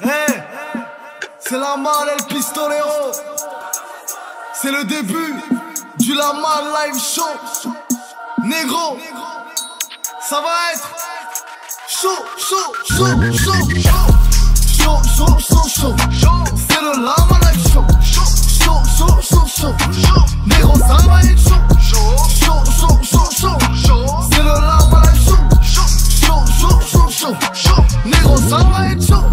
Hey, c'est la malle El Pistolero. C'est le début du La Malle Live Show. Négro, ça va être chaud, chaud, chaud, chaud, chaud, chaud, chaud, chaud, chaud. C'est le La Malle Live Show. Chaud, chaud, chaud, chaud. Négro, ça va être chaud. Chaud, chaud, chaud, chaud. C'est le La Malle Live Show. Chaud, chaud, chaud, chaud. Négro, ça va être chaud.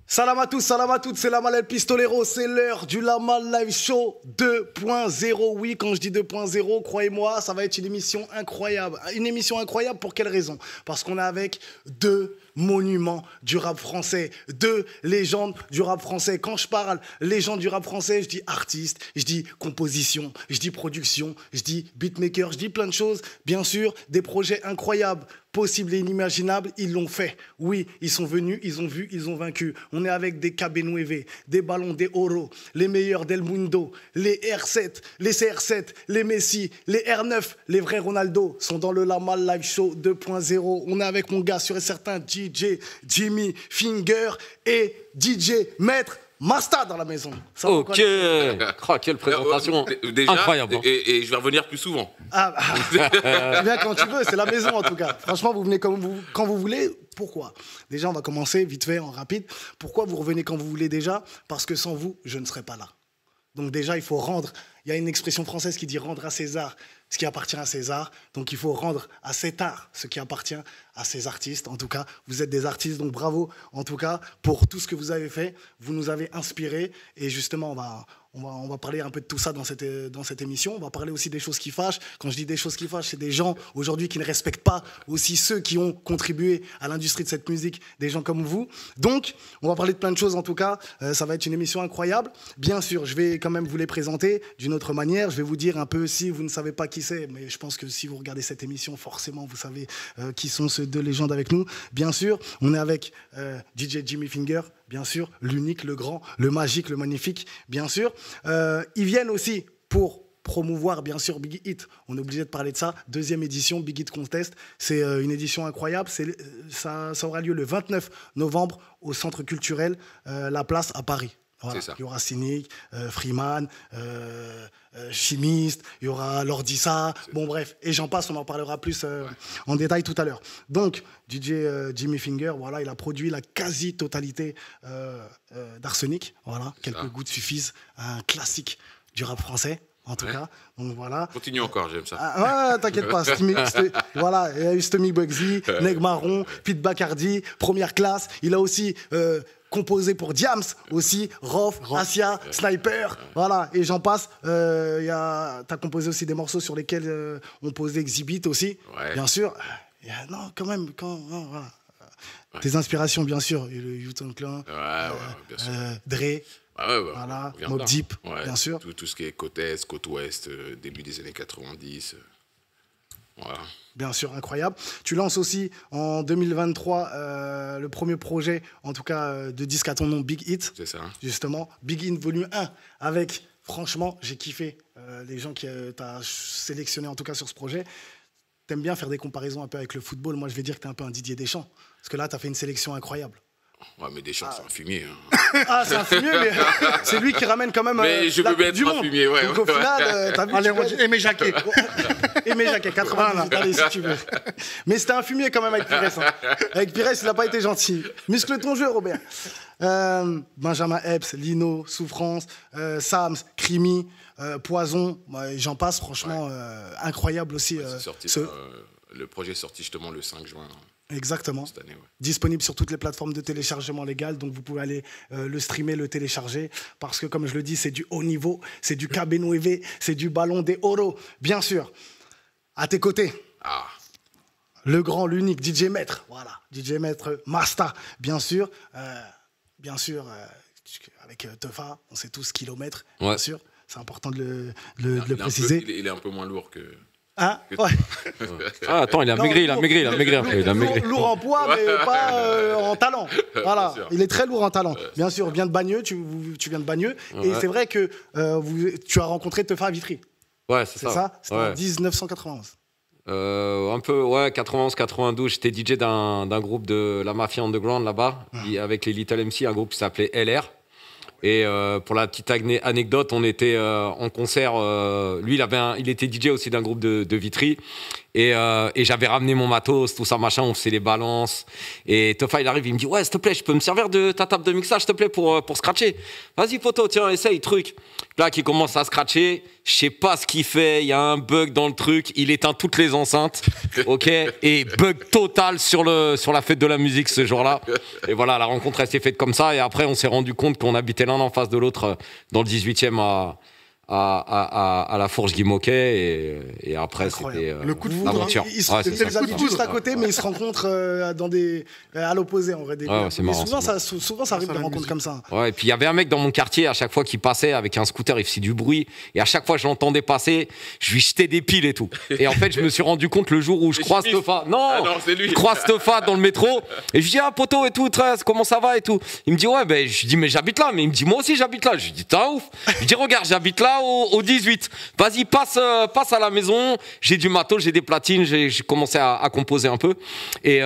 Salam à tous, salam à toutes, c'est La Malle El Pistolero, c'est l'heure du La Malle Live Show 2.0. Oui, quand je dis 2.0, croyez-moi, ça va être une émission incroyable. Une émission incroyable pour quelle raison? Parce qu'on est avec deux monuments du rap français, deux légendes du rap français. Quand je parle légende du rap français, je dis artiste, je dis composition, je dis production, je dis beatmaker, je dis plein de choses. Bien sûr, des projets incroyables, possibles et inimaginables, ils l'ont fait. Oui, ils sont venus, ils ont vu, ils ont vaincu. On est avec des KB9, des Ballons, des Oro, les meilleurs d'El Mundo, les R7, les CR7, les Messi, les R9, les vrais Ronaldo sont dans le La Malle Live Show 2.0. On est avec mon gars sûr et certain, DJ Jimmy Finger et DJ Maître Masta dans la maison. Ça ok, quelle présentation déjà, incroyable. Et je vais revenir plus souvent. Tu viens quand tu veux, c'est la maison en tout cas. Franchement, vous venez quand vous voulez. Pourquoi? Déjà, on va commencer vite fait, en rapide. Pourquoi vous revenez quand vous voulez déjà? Parce que sans vous, je ne serais pas là. Donc déjà, il faut rendre. Il y a une expression française qui dit rendre à César ce qui appartient à César. Donc il faut rendre à cet art ce qui appartient à ces artistes. En tout cas, vous êtes des artistes, donc bravo en tout cas pour tout ce que vous avez fait. Vous nous avez inspirés et justement, on va parler un peu de tout ça dans cette émission. On va parler aussi des choses qui fâchent. Quand je dis des choses qui fâchent, c'est des gens aujourd'hui qui ne respectent pas aussi ceux qui ont contribué à l'industrie de cette musique, des gens comme vous. Donc, on va parler de plein de choses en tout cas. Ça va être une émission incroyable. Bien sûr, je vais quand même vous les présenter d'une autre manière. Je vais vous dire un peu si vous ne savez pas qui c'est, mais je pense que si vous regardez cette émission, forcément, vous savez qui sont ces deux légendes avec nous. Bien sûr, on est avec DJ Jimmy Finger, bien sûr, l'unique, le grand, le magique, le magnifique, bien sûr. Ils viennent aussi pour promouvoir, bien sûr, Big Hit. On est obligé de parler de ça. Deuxième édition, Big Hit Contest. C'est une édition incroyable. Ça aura lieu le 29 novembre au Centre culturel La Place à Paris. Voilà. C'est ça. Il y aura Cynic, Freeman, Chimiste, il y aura Lordissa, bon bref, et j'en passe, on en parlera plus en détail tout à l'heure. Donc, DJ Jimmy Finger, voilà, il a produit la quasi-totalité d'Arsenic, voilà, quelques gouttes suffisent, un classique du rap français. En tout cas, donc voilà. Continue encore, j'aime ça. Ah, ouais, t'inquiète pas. Voilà, il y a eu Stommy Bugsy, Neg Marron, Pete Bacardi, Première Classe. Il a aussi composé pour Diams, aussi, Rof, Asia, Sniper, voilà, et j'en passe. T'as composé aussi des morceaux sur lesquels on posait Exhibit aussi, bien sûr. Non, quand même, voilà. Tes inspirations, bien sûr, le U-Town Clan, bien sûr. Dre. Voilà, Mobb Deep, bien sûr. Tout ce qui est côte est, côte ouest, début des années 90. Voilà. Bien sûr, incroyable. Tu lances aussi en 2023 le premier projet, en tout cas de disque à ton nom, Big Hit. C'est ça. Justement, Big Hit volume 1, avec, franchement, j'ai kiffé les gens qui t'as sélectionné en tout cas sur ce projet. T'aimes bien faire des comparaisons un peu avec le football. Moi, je vais dire que t'es un peu un Didier Deschamps. Parce que là, t'as fait une sélection incroyable. Ouais, mais Deschamps, c'est un fumier. Hein. Ah, c'est un fumier, mais c'est lui qui ramène quand même mais je veux bien être un fumier, ouais. Donc au final, t'as vu... Allez, Aimé Jacquet. Aimé Jacquet, 90, allez, si tu veux. Mais c'était un fumier quand même avec Pires. Hein. Avec Pires, il n'a pas été gentil. Muscle ton jeu, Robert. Benjamin Epps, Lino, Souffrance, Sams, Crimi, Poison, j'en passe, franchement, incroyable aussi. Le projet est sorti justement le 5 juin. Exactement. Cette année, Disponible sur toutes les plateformes de téléchargement légal, donc vous pouvez aller le streamer, le télécharger, parce que comme je le dis, c'est du haut niveau, c'est du KB9, c'est du Ballon des Oro, bien sûr. À tes côtés, le grand, l'unique, DJ Maître, voilà, DJ Maître Masta, bien sûr, avec Tefa, on sait tous kilomètres, bien sûr, c'est important de le préciser. Il est un peu moins lourd que... Hein? Ouais. Ah, attends, il a maigri, il a maigri un peu. Lourd en poids, mais pas en talent. Voilà, il est très lourd en talent. Bien sûr, vient de Bagneux, tu viens de Bagneux. Ouais. Et c'est vrai que tu as rencontré Tefa à Vitry. Ouais, c'est ça. C'était en 1991. Un peu, ouais, 91, 92, j'étais DJ d'un groupe de la Mafia Underground là-bas, avec les Little MC, un groupe qui s'appelait LR. Et pour la petite anecdote, on était en concert. Lui, il était DJ aussi d'un groupe de Vitry. Et j'avais ramené mon matos, tout ça, machin, on faisait les balances. Et Topha, il arrive, il me dit, ouais, s'il te plaît, je peux me servir de ta table de mixage, s'il te plaît, pour scratcher. Vas-y, poteau, tiens, essaye, truc. Là, qui commence à scratcher, je sais pas ce qu'il fait, il y a un bug dans le truc, il éteint toutes les enceintes, ok, et bug total sur la fête de la musique ce jour-là. Et voilà, la rencontre, elle s'est faite comme ça. Et après, on s'est rendu compte qu'on habitait l'un en face de l'autre dans le 18e à la Fourche Guy Moquet et après c'était le coup de foudre, l'aventure. C'était les habitent juste à côté, mais ils se rencontrent à l'opposé en vrai. C'est marrant, souvent ça arrive des rencontres comme ça. Ouais, et puis il y avait un mec dans mon quartier, à chaque fois qu'il passait avec un scooter, il faisait du bruit, et à chaque fois que je l'entendais passer, je lui jetais des piles et tout. Et en fait, je me suis rendu compte le jour où je croise Topha. Je croise Topha dans le métro, et je dis ah poteau et tout, comment ça va et tout. Il me dit ouais, ben je dis mais j'habite là, mais il me dit moi aussi j'habite là. Je lui dis t'es un ouf. Je dis regarde, j'habite là au 18. Vas-y, passe à la maison. J'ai du matos, j'ai des platines, j'ai commencé à composer un peu. Et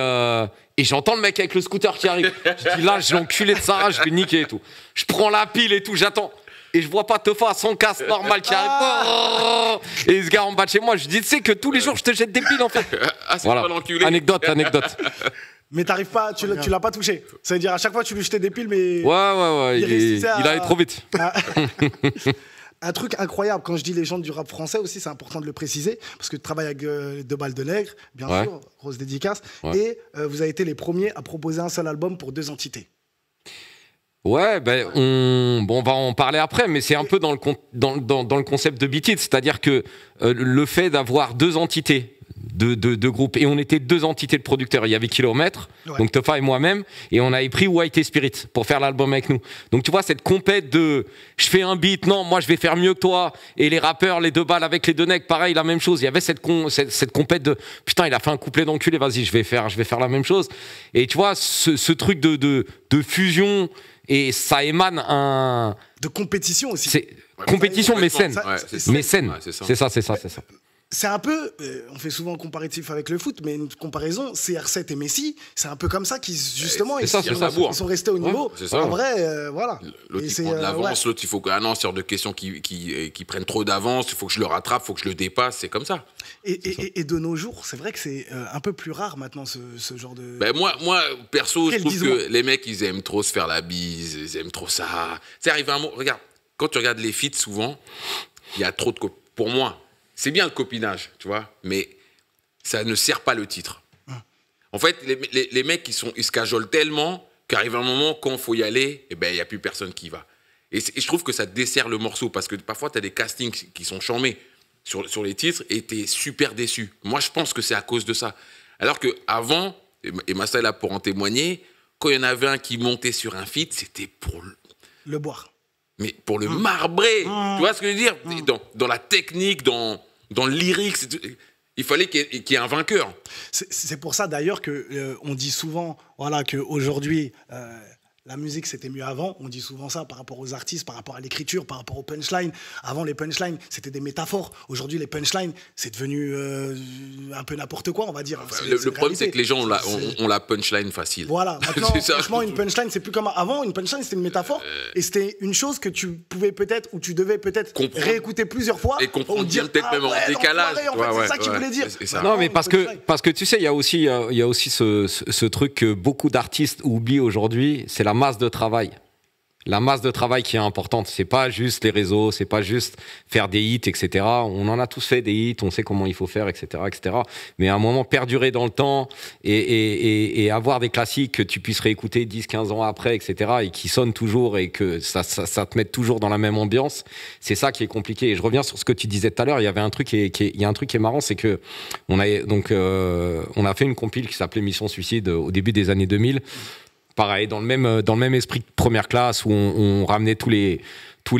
j'entends le mec avec le scooter qui arrive. Je dis là, j'ai enculé de Sarah, je vais niquer et tout. Je prends la pile et tout, j'attends. Et je vois pas Topha, son casque normal qui arrive. Et il se gare en bas de chez moi. Je dis, tu sais que tous les jours, je te jette des piles en fait. Voilà. Anecdote. Mais t'arrives pas, tu l'as pas touché. Ça veut dire à chaque fois tu lui jetais des piles, mais. Ouais. Il allait trop vite. Un truc incroyable, quand je dis légende du rap français aussi, c'est important de le préciser, parce que tu travailles avec Deux Balles de Nègre, bien sûr, grosse dédicace, et vous avez été les premiers à proposer un seul album pour 2 entités. Ouais, on va en parler après, mais c'est un peu dans le concept de Beat It, c'est-à-dire que le fait d'avoir 2 entités de groupes, et on était 2 entités de producteurs, il y avait Kilomètre, donc Topha et moi-même, et on avait pris White et Spirit pour faire l'album avec nous. Donc tu vois cette compète de je fais un beat, non moi je vais faire mieux que toi, et les rappeurs, les Deux Balles avec les Deux Necks, pareil, la même chose. Il y avait cette compète de putain il a fait un couplet d'enculé, vas-y je vais faire la même chose. Et tu vois ce truc de fusion, et ça émane de compétition aussi. C'est compétition mais saine. C'est ça. C'est un peu, on fait souvent un comparatif avec le foot, mais une comparaison, CR7 et Messi, c'est un peu comme ça qu'ils justement ils sont restés au niveau. En vrai, voilà. L'autre il prend de l'avance, l'autre il faut que c'est hors de question qui prennent trop d'avance, il faut que je le rattrape, il faut que je le dépasse, c'est comme ça. Et de nos jours, c'est vrai que c'est un peu plus rare maintenant ce genre de. Moi perso, je trouve que les mecs ils aiment trop se faire la bise, ils aiment trop ça. C'est arrivé un moment, regarde, quand tu regardes les feats souvent, il y a trop de pour moi. C'est bien le copinage, tu vois, mais ça ne sert pas le titre. En fait, les mecs, ils se cajolent tellement qu'arrive un moment, quand il faut y aller, il n'y a plus personne qui y va. Et je trouve que ça dessert le morceau, parce que parfois, tu as des castings qui sont charmés sur les titres et tu es super déçu. Moi, je pense que c'est à cause de ça. Alors qu'avant, et Massa est là pour en témoigner, quand il y en avait un qui montait sur un feat, c'était pour le boire. Mais pour le marbrer, tu vois ce que je veux dire, dans la technique, dans le lyrique, il fallait qu'il y ait un vainqueur. C'est pour ça d'ailleurs qu'on dit souvent qu'aujourd'hui, la musique c'était mieux avant. On dit souvent ça par rapport aux artistes, par rapport à l'écriture, par rapport aux punchlines. Avant, les punchlines, c'était des métaphores. Aujourd'hui, les punchlines, c'est devenu un peu n'importe quoi, on va dire. Le problème, c'est que les gens ont la punchline facile. Voilà, maintenant, franchement, une punchline, c'est plus comme avant. Une punchline, c'était une métaphore. Et c'était une chose que tu pouvais peut-être, ou tu devais peut-être réécouter plusieurs fois. Et comprendre peut-être même en décalage. C'est ça qu'il voulait dire. Non, mais parce que tu sais, il y a aussi ce truc que beaucoup d'artistes oublient aujourd'hui, c'est la masse de travail. La masse de travail qui est importante, c'est pas juste les réseaux, c'est pas juste faire des hits, etc. On en a tous fait des hits, on sait comment il faut faire, etc., etc. Mais à un moment, perdurer dans le temps et avoir des classiques que tu puisses réécouter 10, 15 ans après, etc., et qui sonnent toujours et que ça te mette toujours dans la même ambiance, c'est ça qui est compliqué. Et je reviens sur ce que tu disais tout à l'heure, il y avait un truc il y a un truc qui est marrant, c'est que on a fait une compile qui s'appelait Mission Suicide au début des années 2000. Pareil, dans le même esprit de première classe où on ramenait tous les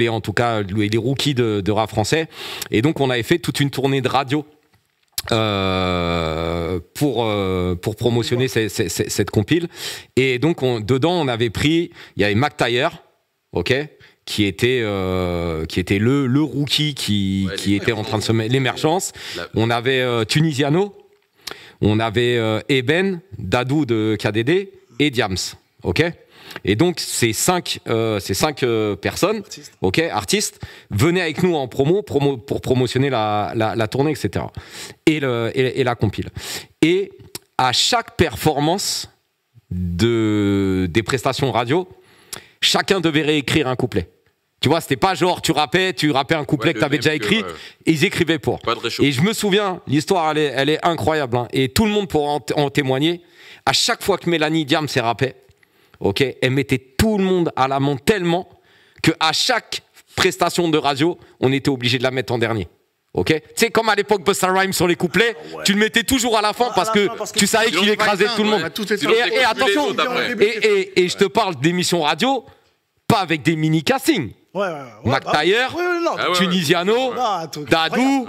en tout cas les rookies de rap français, et donc on avait fait toute une tournée de radio pour promotionner cette compile, et donc dedans on avait pris, il y avait Mac Taylor, ok, qui était le rookie qui était en train de se mettre l'émergence. On avait Tunisiano, on avait Eben, Dadou de KDD et Diams. Ok. Et donc ces cinq personnes, artistes, venaient avec nous en promo pour promotionner la tournée, etc. Et la compile. Et à chaque performance des prestations radio, chacun devait réécrire un couplet. Tu vois, c'était pas genre tu rappais un couplet que tu avais déjà écrit, et ils écrivaient pour. Et je me souviens, l'histoire elle est incroyable, hein, et tout le monde pourra en témoigner. À chaque fois que Mélanie Diams s'est rappée, elle mettait tout le monde à l'amende tellement qu'à chaque prestation de radio, on était obligé de la mettre en dernier. Tu sais, comme à l'époque Busta Rhymes sur les couplets, tu le mettais toujours à la fin parce que tu savais qu'il écrasait tout le monde. Et attention, et je te parle d'émissions radio, pas avec des mini-castings. McTayer, Tunisiano, Dadou,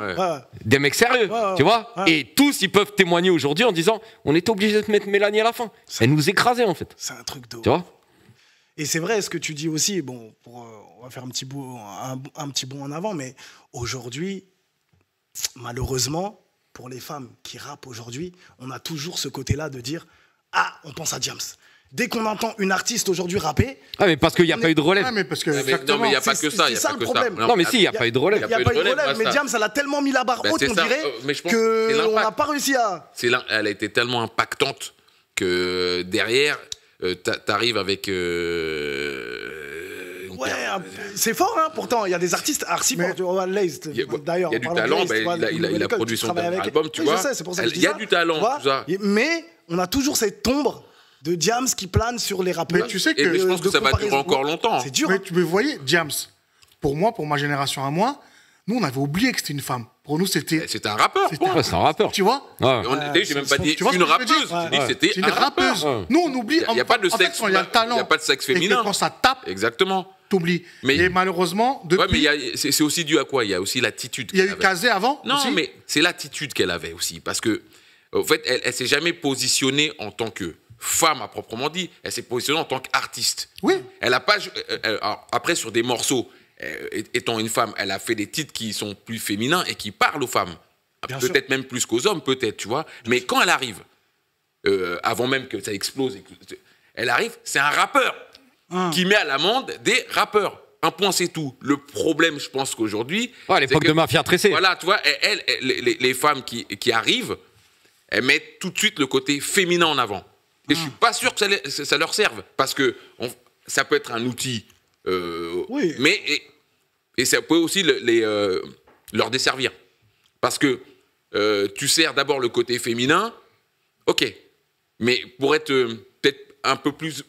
des mecs sérieux, tu vois. Et tous, ils peuvent témoigner aujourd'hui en disant on était obligé de mettre Mélanie à la fin. Elle nous écrasait, en fait. C'est un truc de... Tu vois. Et c'est vrai ce que tu dis aussi, bon, on va faire un petit bond en avant, mais aujourd'hui, malheureusement, pour les femmes qui rappent aujourd'hui, on a toujours ce côté-là de dire « Ah, on pense à Diams ». Dès qu'on entend une artiste aujourd'hui rapper... Ah, mais parce qu'il n'y a pas eu de relève. Ah, mais parce que non, mais il n'y a pas que ça. C'est ça le problème. Non, mais si, il n'y a pas eu de relève. Il n'y a pas eu de relève, mais Diams, elle a tellement mis la barre haute, on dirait, qu'on n'a pas réussi à... Elle a été tellement impactante que derrière, t'arrives avec... Ouais, c'est fort, hein, pourtant. Il y a des artistes archi forts. D'ailleurs, il y a du talent, il a produit son album, tu vois. Je sais, c'est pour ça que je dis ça. Il y a du talent, tout ça. Mais on a toujours cette ombre de Diams qui plane sur les rappeurs. Mais tu sais que je pense que ça va durer encore longtemps. C'est dur. Mais tu me voyais, Diams, pour ma génération à moi, nous, on avait oublié que c'était une femme. Pour nous, c'était... C'était un rappeur. C'est un rappeur. Tu vois j'ai même pas dit une rappeuse. J'ai dit c'était une rappeuse. Nous, on oublie... Il n'y a pas de sexe. Il y a le talent. Il n'y a pas de sexe féminin. Et quand ça tape... Exactement. T'oublies. Et malheureusement, depuis... Ouais, mais c'est aussi dû à quoi? Il y a aussi l'attitude. Il y a eu Kazé avant? Non, mais c'est l'attitude qu'elle avait aussi. Parce que, en fait, elle s'est jamais positionnée en tant que femme à proprement dit. Elle s'est positionnée en tant qu'artiste. Oui. Elle a pas... Après, sur des morceaux, étant une femme, elle a fait des titres qui sont plus féminins et qui parlent aux femmes. Peut-être même plus qu'aux hommes, peut-être, tu vois. Mais quand elle arrive, avant même que ça explose, elle arrive, c'est un rappeur qui met à l'amende des rappeurs. Un point, c'est tout. Le problème, je pense qu'aujourd'hui... à l'époque de Mafia Tressé. Voilà, tu vois, les femmes qui arrivent, elles mettent tout de suite le côté féminin en avant. Et je suis pas sûr que ça leur serve. Parce que ça peut être un outil... oui. Mais ça peut aussi leur desservir. Parce que tu sers d'abord le côté féminin, ok, mais pour être peut-être un peu plus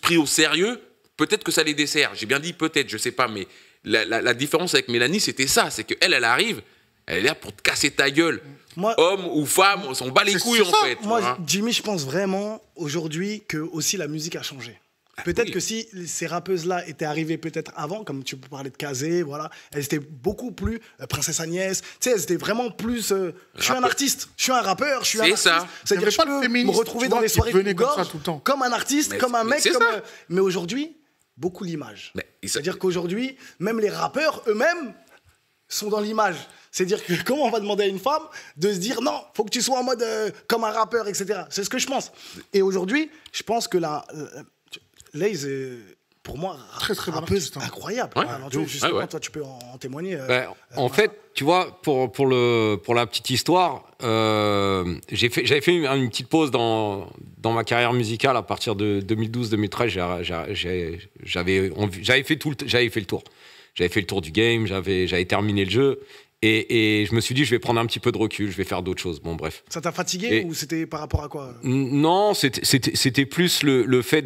pris au sérieux, peut-être que ça les dessert. J'ai bien dit peut-être, je sais pas, mais la différence avec Mélanie, c'était ça, c'est qu'elle arrive, elle est là pour te casser ta gueule. Homme ou femme, on s'en bat les couilles en fait. Moi, Jimmy, je pense vraiment aujourd'hui que aussi la musique a changé. Peut-être que si ces rappeuses-là étaient arrivées peut-être avant, comme tu parlais de Kazé, voilà, elles étaient beaucoup plus Princesse Agnès, tu sais, elles étaient vraiment plus je suis un artiste, je suis un rappeur, je suis un artiste. C'est-à-dire que je peux me retrouver dans les soirées de gorge comme un artiste, comme un mec, mais aujourd'hui, beaucoup l'image. C'est-à-dire qu'aujourd'hui, même les rappeurs eux-mêmes sont dans l'image. C'est-à-dire que comment on va demander à une femme de se dire non, faut que tu sois en mode comme un rappeur, etc. C'est ce que je pense. Et aujourd'hui, je pense que Laze, pour moi, très rappeuse incroyable. Ouais. Alors, justement, toi, tu peux en témoigner. En fait, tu vois, pour la petite histoire, j'avais fait une petite pause dans ma carrière musicale à partir de 2012-2013. J'avais fait le tour. J'avais fait le tour du game, j'avais terminé le jeu. Et je me suis dit, je vais prendre un petit peu de recul, je vais faire d'autres choses. Bon, bref. Ça t'a fatigué ou c'était par rapport à quoi? Non, c'était plus le fait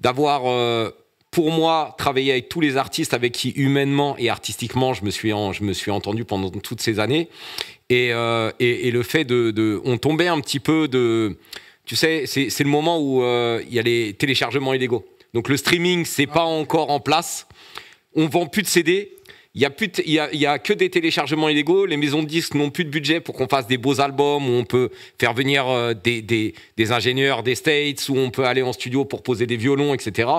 d'avoir, pour moi, travaillé avec tous les artistes avec qui, humainement et artistiquement, je me suis entendu pendant toutes ces années. Et le fait on tombait un petit peu de... Tu sais, c'est le moment où il y a les téléchargements illégaux. Donc le streaming, c'est pas encore en place. On vend plus de CD. il y a que des téléchargements illégaux. Les maisons de disques n'ont plus de budget pour qu'on fasse des beaux albums où on peut faire venir des ingénieurs des States, où on peut aller en studio pour poser des violons, etc.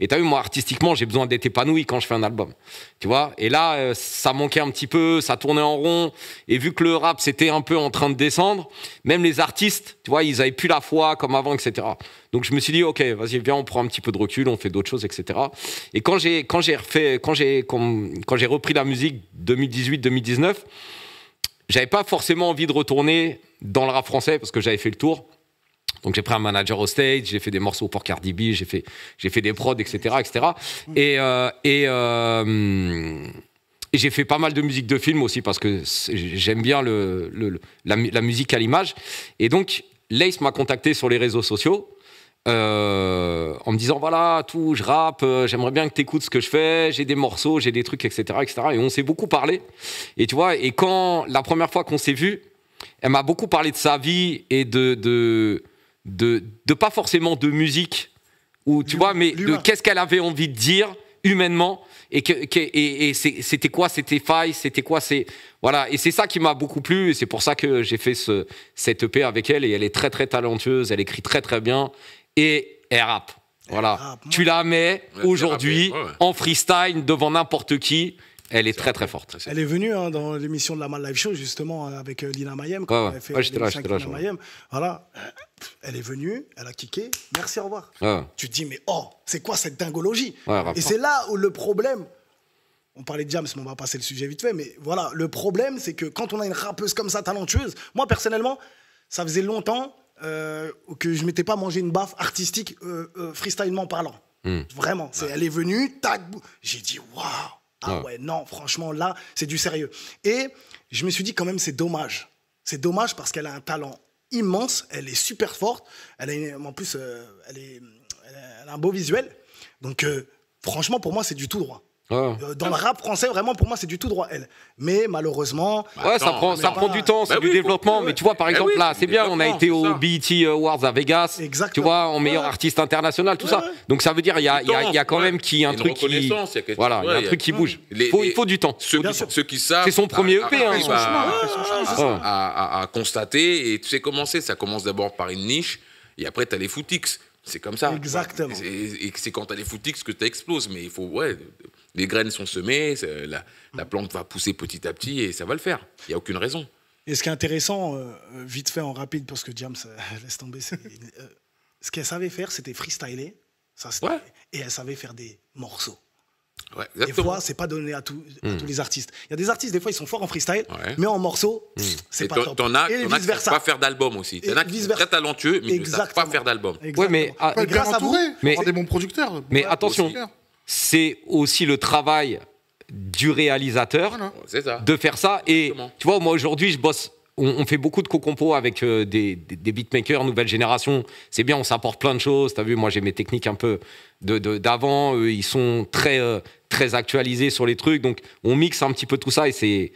Et t'as vu, moi, artistiquement, j'ai besoin d'être épanoui quand je fais un album. Tu vois? Et là, ça manquait un petit peu, ça tournait en rond. Et vu que le rap, c'était un peu en train de descendre, même les artistes, tu vois, ils avaient plus la foi comme avant, etc. Donc je me suis dit, ok, vas-y, viens, on prend un petit peu de recul, on fait d'autres choses, etc. Et quand j'ai repris la musique 2018-2019, j'avais pas forcément envie de retourner dans le rap français parce que j'avais fait le tour. Donc j'ai pris un manager au stage, j'ai fait des morceaux pour Cardi B, j'ai fait des prods, etc., etc. Et j'ai fait pas mal de musique de film aussi parce que j'aime bien la musique à l'image. Et donc Lace m'a contacté sur les réseaux sociaux. En me disant voilà tout, je rappe, j'aimerais bien que t'écoutes ce que je fais, j'ai des morceaux, j'ai des trucs, etc., etc. Et on s'est beaucoup parlé. Et tu vois, et quand la première fois qu'on s'est vu, elle m'a beaucoup parlé de sa vie et de pas forcément de musique ou tu vois, mais de qu'est-ce qu'elle avait envie de dire humainement et c'était quoi c'était failles, c'était quoi c'est voilà, et c'est ça qui m'a beaucoup plu et c'est pour ça que j'ai fait cette EP avec elle et elle est très très talentueuse, elle écrit très très bien. Et elle rappe. Voilà. Tu la mets aujourd'hui en freestyle devant n'importe qui. Elle est très très forte. Elle est venue dans l'émission de la Mal Live Show justement avec Lina Mayem. Quand elle fait j'étais là. Mayem. Voilà. Elle est venue, elle a kické. Merci, au revoir. Tu te dis mais c'est quoi cette dingologie? Et c'est là où le problème. On parlait de Jams, mais on va passer le sujet vite fait. Mais voilà, le problème c'est que quand on a une rappeuse comme ça talentueuse, moi personnellement, ça faisait longtemps. Que je m'étais pas mangé une baffe artistique freestylement parlant. Vraiment, elle est venue, tac, j'ai dit waouh, ouais, non, franchement là, c'est du sérieux. Et je me suis dit quand même c'est dommage. C'est dommage parce qu'elle a un talent immense, elle est super forte, en plus elle a un beau visuel. Donc franchement pour moi c'est du tout droit. Dans le rap français, vraiment, pour moi, c'est du tout droit, elle. Mais malheureusement... ça prend du temps, c'est du développement. Mais tu vois, par exemple, là, c'est bien, on a été au BET Awards à Vegas, tu vois, en meilleur artiste international, tout ça. Donc ça veut dire, il y a quand même un truc qui... Voilà, il y a un truc qui bouge. Il faut du temps. Ceux qui savent... C'est son premier EP, à constater. Et tu sais comment c'est, ça commence d'abord par une niche, et après, tu as les footix. C'est comme ça. Exactement. Et c'est quand tu as les footix que tu exploses. Mais il faut... Les graines sont semées, la plante va pousser petit à petit et ça va le faire. Il n'y a aucune raison. Et ce qui est intéressant, vite fait en rapide, parce que Jams laisse tomber, ce qu'elle savait faire, c'était freestyler. Et elle savait faire des morceaux. Ouais, des fois, c'est pas donné à tous les artistes. Il y a des artistes, des fois, ils sont forts en freestyle, mais en morceaux, c'est pas top. T'en as qui ne savent pas faire d'album aussi. T'en as qui sont très talentueux, mais ils ne savent pas faire d'album. Ouais, mais grâce à vous, des bons producteurs. Mais attention, c'est aussi le travail du réalisateur de faire ça. Et tu vois, moi aujourd'hui, je bosse. On fait beaucoup de co-compos avec des beatmakers nouvelle génération. C'est bien, on s'apporte plein de choses. T'as vu, moi j'ai mes techniques un peu d'avant. Ils sont très très actualisés sur les trucs. Donc on mixe un petit peu tout ça et c'est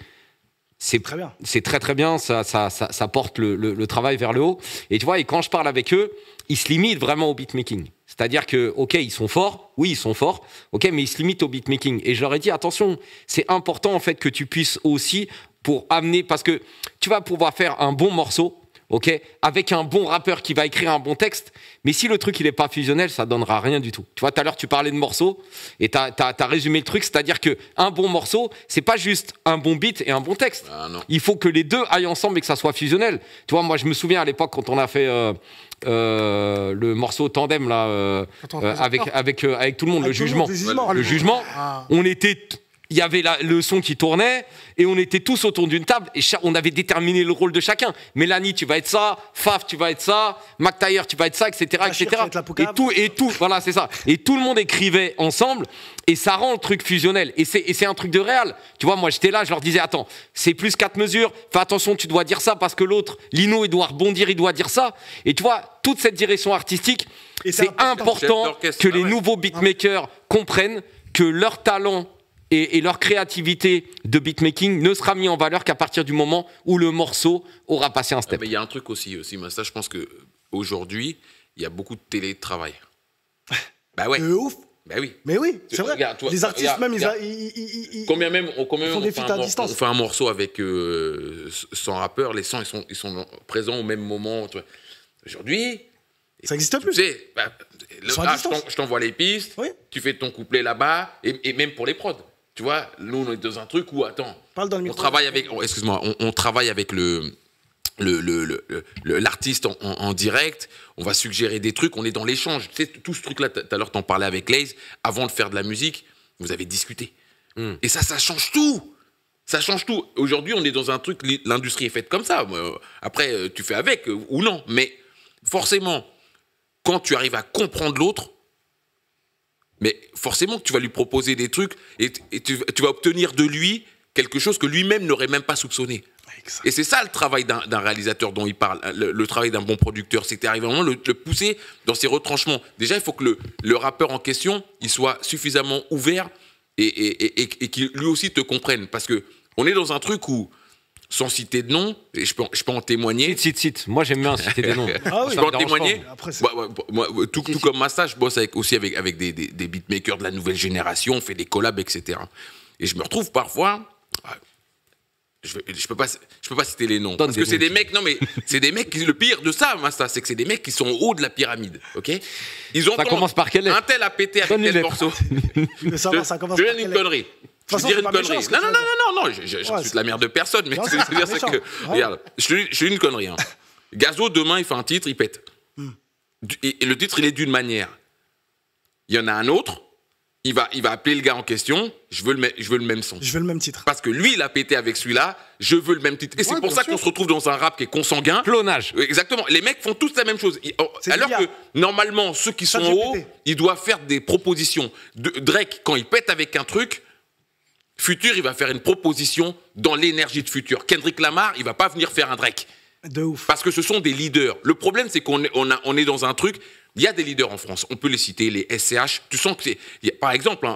très bien. C'est très très bien. Ça porte le travail vers le haut. Et tu vois, et quand je parle avec eux, ils se limitent vraiment au beatmaking. C'est-à-dire que, ok, ils sont forts, oui, ils sont forts, ok, mais ils se limitent au beatmaking. Et je leur ai dit, attention, c'est important en fait que tu puisses aussi pour amener, parce que tu vas pouvoir faire un bon morceau, ok, avec un bon rappeur qui va écrire un bon texte, mais si le truc il est pas fusionnel, ça donnera rien du tout. Tu vois, tout à l'heure tu parlais de morceaux et t'as résumé le truc, c'est-à-dire que un bon morceau, c'est pas juste un bon beat et un bon texte. Il faut que les deux aillent ensemble et que ça soit fusionnel. Tu vois, moi je me souviens à l'époque quand on a fait le morceau Tandem là, avec tout le monde, le jugement. Le jugement, on était... Il y avait le son qui tournait et on était tous autour d'une table et on avait déterminé le rôle de chacun. Mélanie, tu vas être ça, Faf, tu vas être ça, McTayer, tu vas être ça, etc., etc. Et tout, voilà, c'est ça. Et tout le monde écrivait ensemble et ça rend le truc fusionnel. Et c'est un truc de réal. Tu vois, moi j'étais là, je leur disais, attends, c'est plus 4 mesures, fais attention, tu dois dire ça parce que l'autre, Lino, il doit rebondir, il doit dire ça. Et tu vois, toute cette direction artistique, c'est important que les nouveaux beatmakers comprennent que leur talent et leur créativité de beatmaking ne sera mis en valeur qu'à partir du moment où le morceau aura passé un step. Mais il y a un truc aussi, mais ça, je pense qu'aujourd'hui, il y a beaucoup de télétravail. Bah ouais. De ouf. Ben oui. Mais oui, c'est vrai. Regarde, toi, les artistes regarde, même, regarde. ils font des feats à distance. On fait un morceau avec 100 rappeurs, les 100 ils sont présents au même moment. Tu vois. Aujourd'hui, ça n'existe plus. Tu sais, je t'envoie les pistes, oui. Tu fais ton couplet là-bas, et même pour les prods. Tu vois, nous on est dans un truc où, attends, on travaille avec, on travaille avec l'artiste en direct, on va suggérer des trucs, on est dans l'échange. Tu sais, tout ce truc-là, tout à l'heure, t'en parlais avec Laze, avant de faire de la musique, vous avez discuté. Et ça change tout. Ça change tout. Aujourd'hui, on est dans un truc, l'industrie est faite comme ça. Après, tu fais avec ou non. Mais forcément, quand tu arrives à comprendre l'autre, mais forcément que tu vas lui proposer des trucs et tu vas obtenir de lui quelque chose que lui-même n'aurait même pas soupçonné. Exact. Et c'est ça le travail d'un réalisateur dont il parle, le travail d'un bon producteur, c'est d'arriver à un moment le pousser dans ses retranchements. Déjà, il faut que le rappeur en question, il soit suffisamment ouvert et qu'il lui aussi te comprenne. Parce qu'on est dans un truc où, sans citer de nom, et je peux en témoigner. Cite. Moi, j'aime bien citer des noms. Ah oui. Je peux en témoigner. Après, moi, tout comme Masta, je bosse aussi avec des beatmakers de la nouvelle génération, on fait des collabs, etc. Et je me retrouve parfois... Je peux pas citer les noms. Parce que c'est des mecs, non mais c'est des mecs qui, le pire de ça, Masta, c'est que c'est des mecs qui sont au haut de la pyramide, ok? Ils ont ça commence par quelle lettre? Un tel a pété avec tel morceau. Je donne une connerie. Je vais dire une connerie. Non, je suis la merde de personne, mais ce que je veux dire, c'est que, regarde, je dis une connerie. Hein. Gazo, demain, il fait un titre, il pète. Et le titre, il est d'une manière. Il y en a un autre. Il va appeler le gars en question, je veux le même son. Je veux le même titre. Parce que lui, il a pété avec celui-là, je veux le même titre. Et c'est pour ça qu'on se retrouve dans un rap qui est consanguin. Clonage. Exactement. Les mecs font tous la même chose. Alors que, normalement, ceux qui sont en haut, ils doivent faire des propositions. Drake, quand il pète avec un truc, Future, il va faire une proposition dans l'énergie de Future. Kendrick Lamar, il va pas venir faire un Drake. De ouf. Parce que ce sont des leaders. Le problème, c'est qu'on est dans un truc... Il y a des leaders en France, on peut les citer, les SCH. Tu sens que c'est... Par exemple,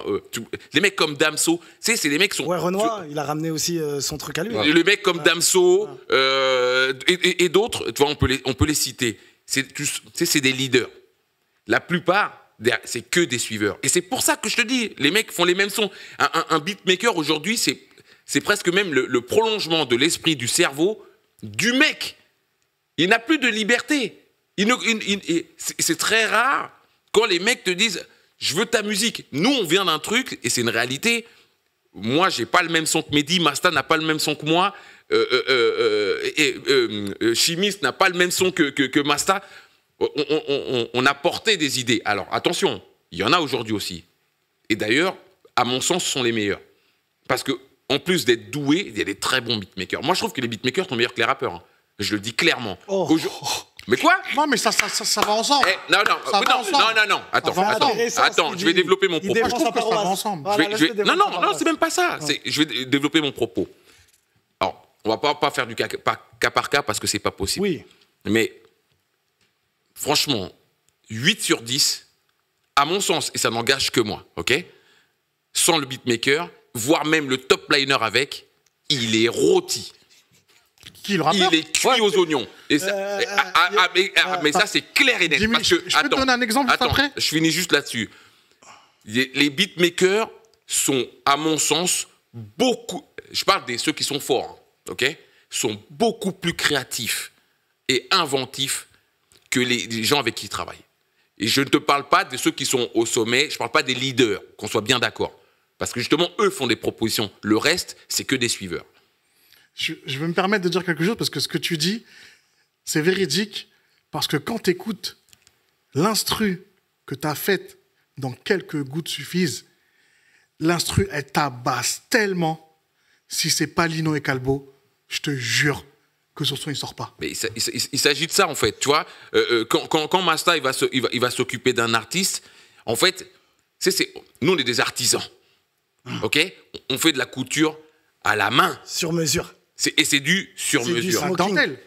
les mecs comme Damso, c'est des mecs qui sont... Ouais, Renoir, il a ramené aussi son truc à lui. Les mecs comme Damso et d'autres, tu vois, on peut les citer. C'est des leaders. La plupart, c'est que des suiveurs. Et c'est pour ça que je te dis, les mecs font les mêmes sons. Un beatmaker, aujourd'hui, c'est presque même le prolongement de l'esprit, du cerveau, du mec. Il n'a plus de liberté. C'est très rare quand les mecs te disent « Je veux ta musique ». Nous, on vient d'un truc, et c'est une réalité. Moi, j'ai pas le même son que Mehdi, Masta n'a pas le même son que moi, Chimiste n'a pas le même son que Masta. On a porté des idées. Alors, attention, il y en a aujourd'hui aussi. Et d'ailleurs, à mon sens, ce sont les meilleurs. Parce que en plus d'être doués, il y a des très bons beatmakers. Moi, je trouve que les beatmakers sont meilleurs que les rappeurs. Hein. Je le dis clairement. Mais quoi? Non, mais ça va ensemble. Non. Attends, je vais développer mon propos. Je trouve que ça va ensemble. Non, c'est même pas ça. Je vais développer mon propos. Alors, on va pas faire du cas par cas parce que c'est pas possible. Oui. Mais franchement, 8 sur 10, à mon sens, et ça n'engage que moi, ok? Sans le beatmaker, voire même le top liner avec, il est rôti. Qui, le rappeur? Il est cuit aux oignons. Et ça, mais ça, c'est clair et net. Jimmy, parce que, je peux te donner un exemple juste après? Je finis juste là-dessus. Les beatmakers sont, à mon sens, beaucoup... Je parle de ceux qui sont forts, ok? Sont beaucoup plus créatifs et inventifs que les gens avec qui ils travaillent. Et je ne te parle pas de ceux qui sont au sommet, je ne parle pas des leaders, qu'on soit bien d'accord. Parce que justement, eux font des propositions. Le reste, c'est que des suiveurs. Je vais me permettre de dire quelque chose parce que ce que tu dis, c'est véridique. Parce que quand tu écoutes l'instru que tu as faite dans Quelques gouttes suffisent, l'instru, elle tabasse tellement. Si c'est pas Lino et Calbo, je te jure que ce son, il sort pas. Mais il s'agit de ça, en fait. Tu vois, quand Masta il va s'occuper d'un artiste, en fait, nous, on est des artisans. OK? On fait de la couture à la main. Sur mesure. Et c'est du sur mesure. Dentelle.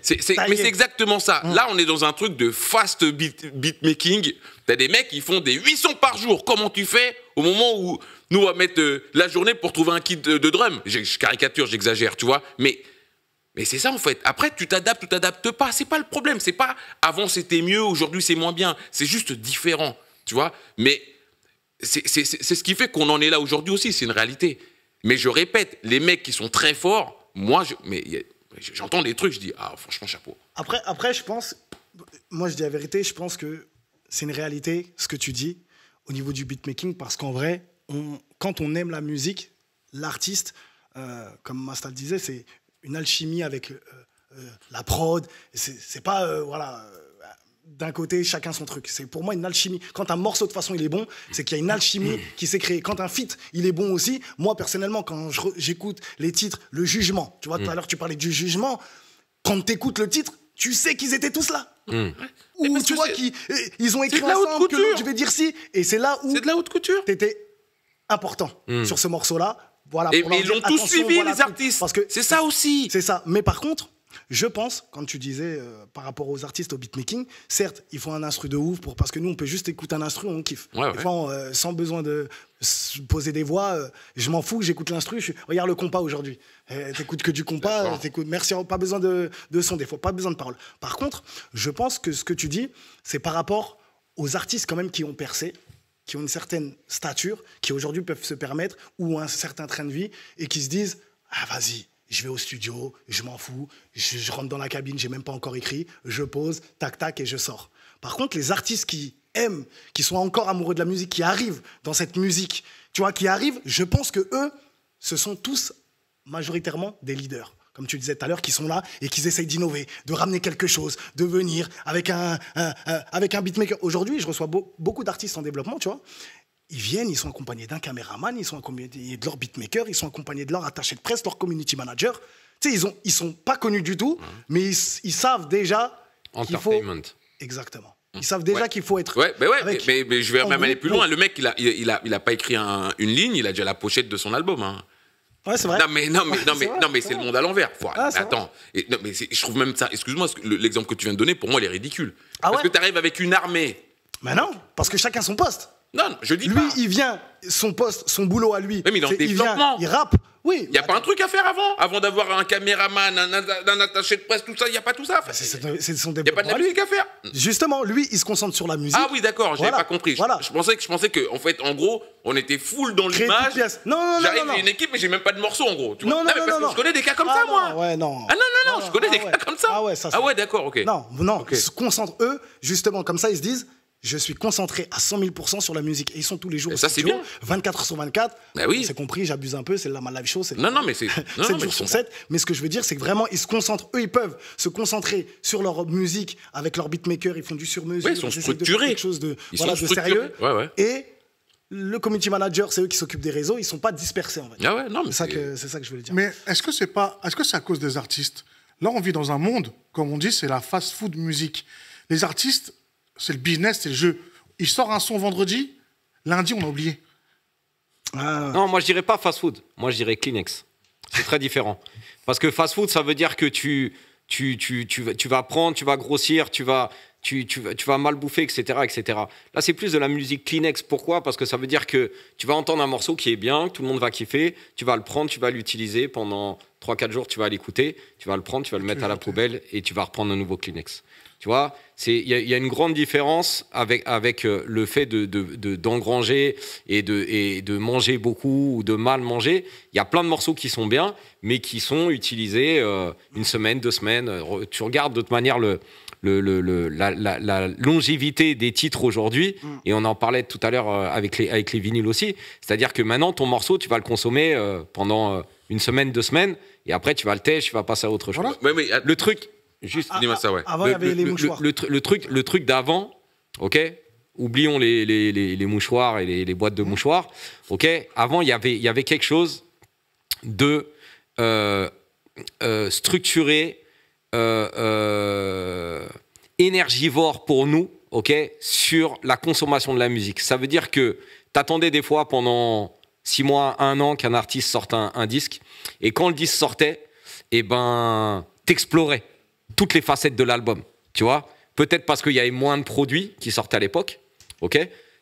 Mais c'est exactement ça. Là, on est dans un truc de fast beatmaking. T'as des mecs qui font des 800 par jour. Comment tu fais au moment où nous, on va mettre la journée pour trouver un kit de drum? Je caricature, j'exagère, tu vois. Mais c'est ça, en fait. Après, tu t'adaptes pas. C'est pas le problème. C'est pas avant, c'était mieux, aujourd'hui, c'est moins bien. C'est juste différent, tu vois. Mais c'est ce qui fait qu'on en est là aujourd'hui aussi, c'est une réalité. Mais je répète, les mecs qui sont très forts, moi, j'entends des trucs, je dis, ah, franchement, chapeau. Après, je pense, moi, je dis la vérité, je pense que c'est une réalité, ce que tu dis, au niveau du beatmaking, parce qu'en vrai, quand on aime la musique, l'artiste, comme Mastal disait, c'est une alchimie avec la prod. C'est pas, voilà, d'un côté, chacun son truc. C'est pour moi une alchimie. Quand un morceau, de toute façon, il est bon, c'est qu'il y a une alchimie qui s'est créée. Quand un feat, il est bon aussi, moi, personnellement, quand j'écoute les titres, le jugement, tu vois, tout à l'heure, tu parlais du jugement, quand tu écoutes le titre, tu sais qu'ils étaient tous là. Ou tu vois qu'ils ont écrit ensemble que je vais dire si. Et c'est là où... C'est de la haute couture. T'étais important sur ce morceau-là. Voilà, mais ils l'ont tous suivi, les artistes. Parce que c'est ça aussi. C'est ça. Mais par contre, je pense, quand tu disais par rapport aux artistes au beatmaking, certes, il faut un instru de ouf parce que nous, on peut juste écouter un instru, on kiffe. Des fois, sans besoin de poser des voix, je m'en fous, j'écoute l'instru. Regarde le compas aujourd'hui. T'écoutes que du compas, merci, pas besoin de son, des fois, pas besoin de paroles. Par contre, je pense que ce que tu dis, c'est par rapport aux artistes quand même qui ont percé, qui ont une certaine stature, qui aujourd'hui peuvent se permettre, ou un certain train de vie, et qui se disent « Ah, vas-y, je vais au studio, je m'en fous, je rentre dans la cabine, j'ai même pas encore écrit, je pose, tac, tac, et je sors. » Par contre, les artistes qui aiment, qui sont encore amoureux de la musique, qui arrivent dans cette musique, tu vois, qui arrivent, je pense que eux, ce sont tous majoritairement des leaders. Comme tu disais tout à l'heure, qui sont là et qui essayent d'innover, de ramener quelque chose, de venir avec un beatmaker. Aujourd'hui, je reçois beaucoup d'artistes en développement, tu vois. Ils viennent, ils sont accompagnés d'un caméraman, ils sont accompagnés de leur beatmaker, ils sont accompagnés de leur attaché de presse, leur community manager. Tu sais, ils sont pas connus du tout, mais ils savent déjà qu'il faut... Exactement. Ils savent déjà qu'il faut être... Mais je vais même aller plus loin. Le mec, il a pas écrit une ligne, il a déjà la pochette de son album. Hein. Ouais, c'est vrai. Non, mais c'est le monde à l'envers. Attends. Je trouve même ça, excuse-moi, l'exemple que tu viens de donner, pour moi, il est ridicule. Parce que tu arrives avec une armée. Mais non, parce que chacun son poste. Non, je dis lui, pas. Lui, il vient, son poste, son boulot à lui. Mais dans le développement. Il rappe. Oui. Il n'y a pas un truc à faire avant d'avoir un caméraman, un attaché de presse, tout ça, il n'y a pas tout ça. C'est son développement. Il n'y a pas de la musique à faire. Justement, lui, il se concentre sur la musique. Ah oui, d'accord, j'avais pas compris. Voilà. Je pensais que, en fait, en gros, on était full dans l'image. Non. J'arrive à une équipe, mais j'ai même pas de morceau, en gros. Tu non, vois je connais des cas comme ça, moi. Ouais, non. Ah non, je connais des cas comme ça. Ah ouais, d'accord, ok. Non, ils se concentrent, eux, justement, comme ça, ils se disent... Je suis concentré à 100 000% sur la musique. Et ils sont tous les jours au studio, 24 sur 24. Bah oui. C'est compris, j'abuse un peu, c'est ma live show. Non, mais c'est... 7 jours sur 7. Mais ce que je veux dire, c'est que vraiment, ils se concentrent. Eux, ils peuvent se concentrer sur leur musique avec leur beatmaker. Ils font du sur-mesure. Ils sont structurés. Quelque chose de sérieux. Ouais. Et le community manager, c'est eux qui s'occupent des réseaux. Ils ne sont pas dispersés, en fait. Ah ouais, non, mais c'est ça que je voulais dire. Mais est-ce que c'est à cause des artistes? Là, on vit dans un monde, comme on dit, c'est la fast-food musique. Les artistes, c'est le business, c'est le jeu. Il sort un son vendredi, lundi, on a oublié. Non, moi, je dirais pas fast-food. Moi, je dirais Kleenex. C'est très différent. Parce que fast-food, ça veut dire que tu vas prendre, tu vas grossir, tu vas mal bouffer, etc., etc. Là, c'est plus de la musique Kleenex. Pourquoi ? Parce que ça veut dire que tu vas entendre un morceau qui est bien, que tout le monde va kiffer, tu vas le prendre, tu vas l'utiliser pendant 3-4 jours, tu vas l'écouter, tu vas le prendre, tu vas le mettre à la poubelle et tu vas reprendre un nouveau Kleenex. Tu vois, il y a une grande différence avec le fait d'engranger et de manger beaucoup ou de mal manger. Il y a plein de morceaux qui sont bien, mais qui sont utilisés une semaine, 2 semaines. Tu regardes de toute manière la longévité des titres aujourd'hui, et on en parlait tout à l'heure avec les vinyles aussi. C'est-à-dire que maintenant, ton morceau, tu vas le consommer pendant 1 semaine, 2 semaines, et après, tu vas le tèche, tu vas passer à autre chose. Voilà. Mais le truc... Juste, dis-moi ça, ouais. Avant, il y avait les mouchoirs. Le truc d'avant, ok. Oublions les mouchoirs et les boîtes de mouchoirs, ok. Avant, il y avait quelque chose de structuré, énergivore pour nous, ok, sur la consommation de la musique. Ça veut dire que t'attendais des fois pendant 6 mois, 1 an qu'un artiste sorte un disque, et quand le disque sortait, t'explorais toutes les facettes de l'album, tu vois. Peut-être parce qu'il y avait moins de produits qui sortaient à l'époque, ok.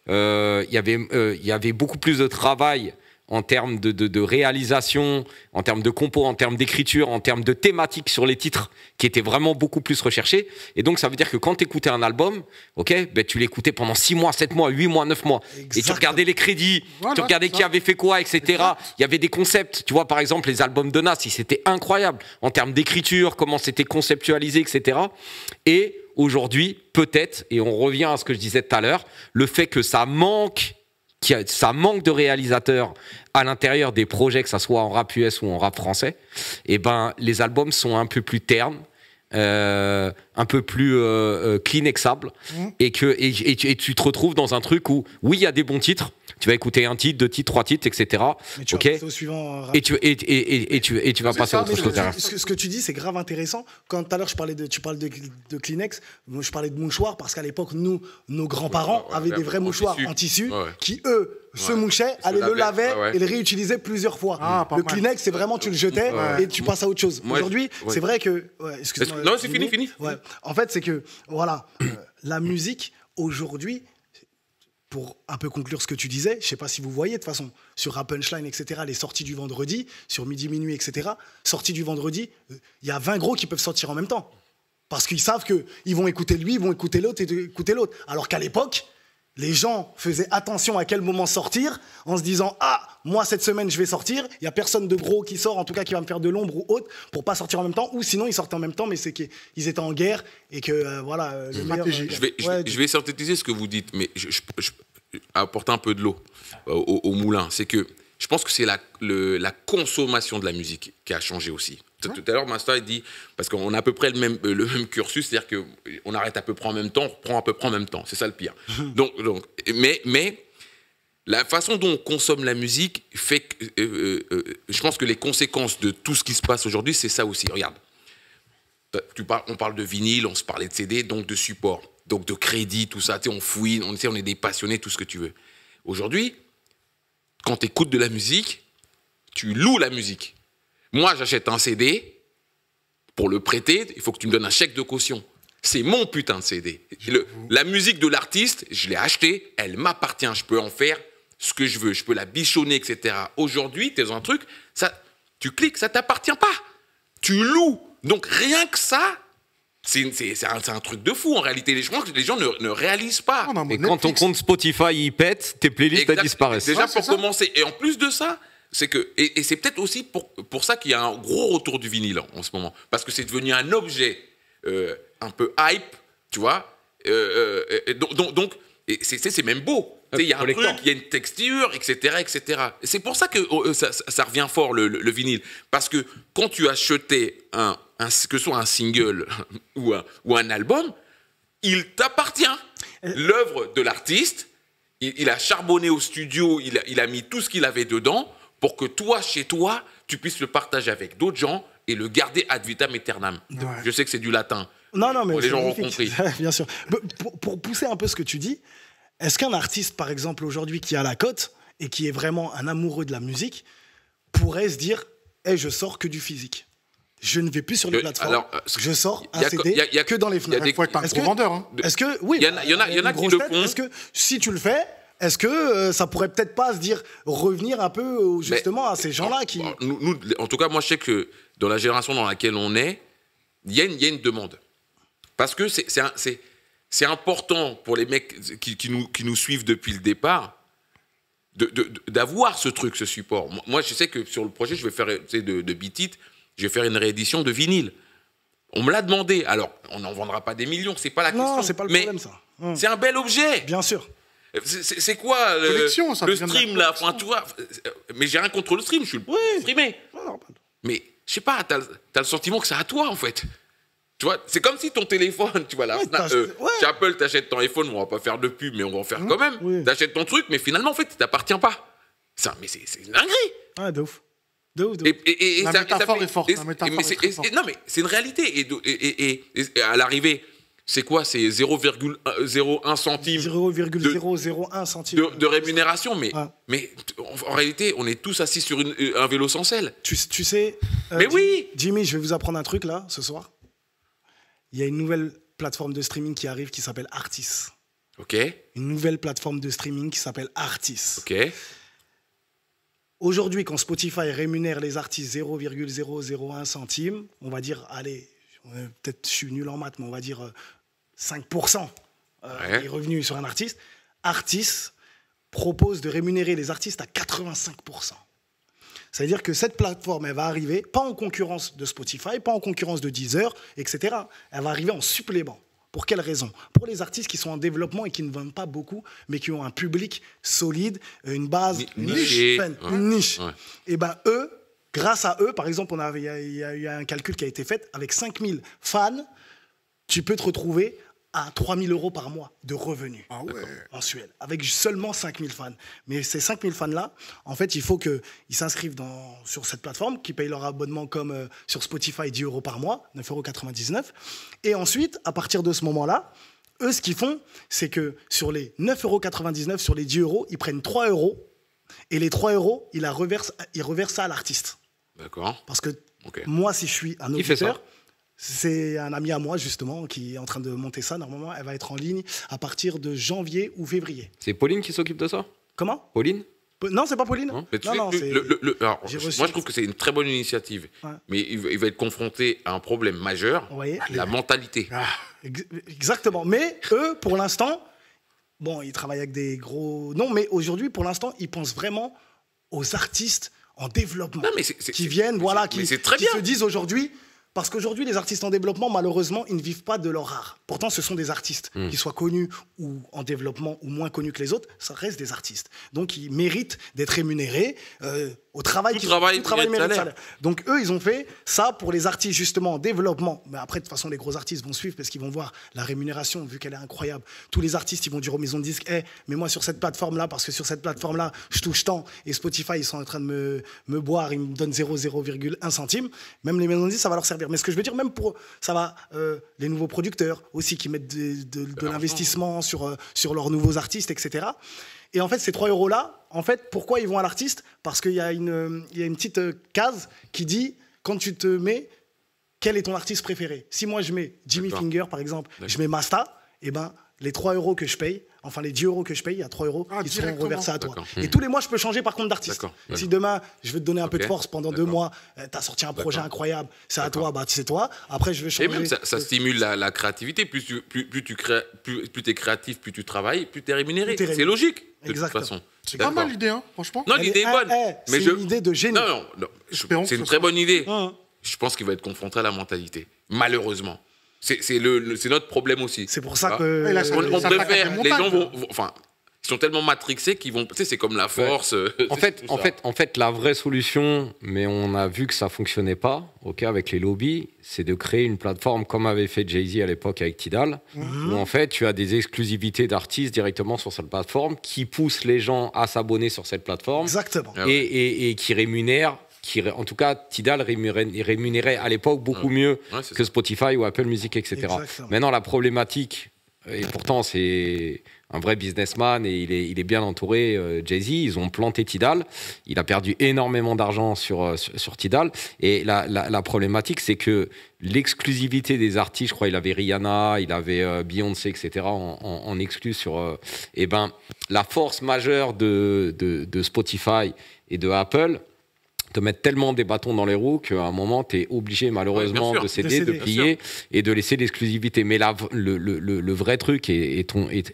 Il y avait beaucoup plus de travail en termes de réalisation, en termes de compo, en termes d'écriture, en termes de thématiques sur les titres qui étaient vraiment beaucoup plus recherchés. Et donc, ça veut dire que quand tu écoutais un album, tu l'écoutais pendant 6 mois, 7 mois, 8 mois, 9 mois. Exactement. Et tu regardais les crédits, Voilà, tu regardais qui avait fait quoi, etc. Il y avait des concepts. Tu vois, par exemple, les albums de Nas, c'était incroyable en termes d'écriture, comment c'était conceptualisé, etc. Et aujourd'hui, peut-être, et on revient à ce que je disais tout à l'heure, le fait que ça manque de réalisateurs à l'intérieur des projets, que ça soit en rap US ou en rap français, et ben les albums sont un peu plus ternes, un peu plus clean-exables, et tu te retrouves dans un truc où, oui, il y a des bons titres, tu vas écouter un titre, 2 titres, 3 titres, etc. Mais tu vas passer au suivant. Et tu vas passer à autre chose derrière. Ce que tu dis, c'est grave intéressant. Quand tout à l'heure, tu parles de Kleenex, moi, je parlais de mouchoirs parce qu'à l'époque, nos grands-parents avaient des vrais mouchoirs en tissu qui, eux, se mouchaient, allaient le laver et le réutilisaient plusieurs fois. Le Kleenex, c'est vraiment, tu le jetais et tu passes à autre chose. Aujourd'hui, c'est vrai que... excuse-moi. Non, c'est fini. Ouais. En fait, c'est que, voilà, la musique, aujourd'hui... Pour un peu conclure ce que tu disais, je ne sais pas si vous voyez de toute façon, sur Rap Punchline, etc., les sorties du vendredi, sur midi, minuit, etc., sorties du vendredi, il y a 20 gros qui peuvent sortir en même temps. Parce qu'ils savent qu'ils vont écouter lui, ils vont écouter l'autre et écouter l'autre. Alors qu'à l'époque, les gens faisaient attention à quel moment sortir, en se disant « Ah, moi cette semaine je vais sortir, il n'y a personne de gros qui sort, en tout cas qui va me faire de l'ombre ou autre, pour pas sortir en même temps, ou sinon ils sortaient en même temps, mais c'est qu'ils étaient en guerre et que voilà... le meilleur, je vais synthétiser ce que vous dites, mais je apporter un peu de l'eau au moulin. C'est que je pense que c'est la consommation de la musique qui a changé aussi. Tout à l'heure, Master il dit, parce qu'on a à peu près le même cursus, c'est-à-dire qu'on arrête à peu près en même temps, on reprend à peu près en même temps. C'est ça le pire. Mais la façon dont on consomme la musique fait que je pense que les conséquences de tout ce qui se passe aujourd'hui, c'est ça aussi. Regarde, on parle de vinyle, on se parlait de CD, donc de support, donc de crédit, tout ça. On fouine, on est des passionnés, tout ce que tu veux. Aujourd'hui, quand tu écoutes de la musique, tu loues la musique. Moi, j'achète un CD, pour le prêter, il faut que tu me donnes un chèque de caution. C'est mon putain de CD. La musique de l'artiste, je l'ai achetée, elle m'appartient, je peux en faire ce que je veux, je peux la bichonner, etc. Aujourd'hui, tu es dans un truc, tu cliques, ça t'appartient pas. Tu loues. Donc rien que ça, c'est un truc de fou en réalité. Je pense que les gens ne réalisent pas. Et quand ton compte Spotify il pète, tes playlists disparaissent. Déjà pour commencer. Et en plus de ça, c'est que et c'est peut-être aussi pour ça qu'il y a un gros retour du vinyle en ce moment, parce que c'est devenu un objet un peu hype, tu vois. Donc c'est même beau. Il y a un truc, il y a une texture, etc., etc. Et c'est pour ça que ça revient fort le vinyle, parce que quand tu achetais que ce soit un single ou un album, il t'appartient. L'œuvre de l'artiste, il a charbonné au studio, il a mis tout ce qu'il avait dedans pour que toi, chez toi, tu puisses le partager avec d'autres gens et le garder ad vitam aeternam. Ouais. Je sais que c'est du latin. Non, mais les gens ont compris. Bien sûr. Pour pousser un peu ce que tu dis, est-ce qu'un artiste, par exemple, aujourd'hui, qui a la cote et qui est vraiment un amoureux de la musique, pourrait se dire hey, je sors que du physique. Je ne vais plus sur les plateformes. Je sors un CD que dans les Fnac. Il faut être un gros vendeur. Hein. Est-ce que oui, il y en a qui le font. Est-ce que si tu le fais, est-ce que ça pourrait peut-être pas se dire revenir un peu justement à ces gens-là qui. Nous, en tout cas, moi, je sais que dans la génération dans laquelle on est, il y a une demande. Parce que c'est important pour les mecs qui nous suivent depuis le départ d'avoir ce truc, ce support. Moi, je sais que sur le projet, je vais faire de Beat It, je vais faire une réédition de vinyle. On me l'a demandé. Alors, on n'en vendra pas des millions, c'est pas la question. Non, c'est pas le problème, ça. C'est un bel objet. Bien sûr. C'est quoi le stream, là enfin, tu vois, mais j'ai rien contre le stream, je suis le streamé. Mais, je sais pas, t'as le sentiment que c'est à toi, en fait. Tu vois, c'est comme si ton téléphone, tu vois, là, chez Apple, t'achètes ton iPhone, on va pas faire de pub, mais on va en faire quand même. Oui. T'achètes ton truc, mais finalement, en fait, il t'appartient pas. Mais c'est une dinguerie. Ouais, de ouf. De ouf. Et la métaphore est forte. Non, mais c'est une réalité. Et à l'arrivée, c'est quoi? C'est 0,01 centime. 0,001 centime. De rémunération. Mais en réalité, on est tous assis sur un vélo sans selle. Tu sais. Mais oui! Jimmy, je vais vous apprendre un truc là, ce soir. Il y a une nouvelle plateforme de streaming qui arrive qui s'appelle Artis. Ok. Une nouvelle plateforme de streaming qui s'appelle Artis. Ok. Aujourd'hui, quand Spotify rémunère les artistes 0,001 centime, on va dire, allez, peut-être je suis nul en maths, mais on va dire 5% des revenus sur un artiste, Artis propose de rémunérer les artistes à 85%. Ça veut dire que cette plateforme, elle va arriver, pas en concurrence de Spotify, pas en concurrence de Deezer, etc. Elle va arriver en supplément. Pour quelle raison? Pour les artistes qui sont en développement et qui ne vendent pas beaucoup, mais qui ont un public solide, une base, une niche. Ouais. Et ben eux, grâce à eux, par exemple, il y a eu un calcul qui a été fait, avec 5000 fans, tu peux te retrouver à 3 000 € par mois de revenus mensuels, avec seulement 5 000 fans. Mais ces 5 000 fans-là, en fait, il faut qu'ils s'inscrivent sur cette plateforme, qu'ils payent leur abonnement comme sur Spotify, 10 € par mois, 9,99 €. Et ensuite, à partir de ce moment-là, eux, ce qu'ils font, c'est que sur les 9,99 €, sur les 10 €, ils prennent 3 €, et les 3 €, ils reversent ça à l'artiste. D'accord. Parce que moi, si je suis un auditeur... C'est un ami à moi, justement, qui est en train de monter ça. Normalement, elle va être en ligne à partir de janvier ou février. C'est Pauline qui s'occupe de ça? Comment? Pauline? Non, c'est pas Pauline. Non, alors, moi, je trouve que c'est une très bonne initiative. Ouais. Mais il va être confronté à un problème majeur, la mentalité. Exactement. Mais eux, pour l'instant, bon, ils travaillent avec des gros... Non, mais aujourd'hui, pour l'instant, ils pensent vraiment aux artistes en développement. Non, mais qui viennent, voilà, qui se disent aujourd'hui... Parce qu'aujourd'hui, les artistes en développement, malheureusement, ils ne vivent pas de leur art. Pourtant, ce sont des artistes, qu'ils soient connus ou en développement ou moins connus que les autres, ça reste des artistes. Donc, ils méritent d'être rémunérés au travail qu'ils font. Tout travail mérite salaire. Donc, eux, ils ont fait ça pour les artistes, justement, en développement. Mais après, de toute façon, les gros artistes vont suivre parce qu'ils vont voir la rémunération, vu qu'elle est incroyable. Tous les artistes, ils vont dire aux maisons de disques, mais moi, sur cette plateforme-là, parce que sur cette plateforme-là, je touche tant. Et Spotify, ils sont en train de me boire, ils me donnent 0,01 centime. Même les maisons de disques, ça va leur servir. Mais ce que je veux dire, même pour ça va, les nouveaux producteurs aussi qui mettent de l'investissement sur leurs nouveaux artistes, etc. Et en fait, ces 3 € en fait, pourquoi ils vont à l'artiste? Parce qu'il y a une petite case qui dit, quand tu te mets, quel est ton artiste préféré? Si moi, je mets Jimmy Finger, par exemple, je mets Masta, et ben les 3 € que je paye, enfin les 10 € que je paye, il y a 3 € qui seront reversés à toi. Et tous les mois, je peux changer par contre d'artiste. Si demain, je veux te donner un peu de force pendant 2 mois, tu as sorti un projet incroyable, c'est à toi, bah c'est toi. Après, je vais changer. Et même, ça stimule la créativité. Plus tu es créatif, plus tu travailles, plus tu es rémunéré. C'est logique, de toute façon. C'est pas mal l'idée, hein, franchement. Non, l'idée est bonne. C'est une idée de génie. Non, c'est une très bonne idée. Je pense qu'il va être confronté à la mentalité, malheureusement. C'est notre problème aussi. C'est pour ça que... on préfère, les gens vont... Enfin, ils sont tellement matrixés qu'ils vont... Tu sais, c'est comme la force... En fait, la vraie solution, mais on a vu que ça ne fonctionnait pas, avec les lobbies, c'est de créer une plateforme comme avait fait Jay-Z à l'époque avec Tidal, où en fait, tu as des exclusivités d'artistes directement sur cette plateforme qui poussent les gens à s'abonner sur cette plateforme. Exactement. Et qui rémunèrent... En tout cas, Tidal rémunérait à l'époque beaucoup mieux que Spotify ou Apple Music, etc. Exactement. Maintenant, la problématique, et pourtant c'est un vrai businessman et il est bien entouré, Jay-Z, ils ont planté Tidal, il a perdu énormément d'argent sur Tidal, et la problématique, c'est que l'exclusivité des artistes, je crois il avait Rihanna, il avait Beyoncé, etc. en exclus sur... la force majeure de Spotify et de Apple, te mettre tellement des bâtons dans les roues qu'à un moment, tu es obligé malheureusement de céder, de plier et de laisser l'exclusivité. Mais là, le vrai truc et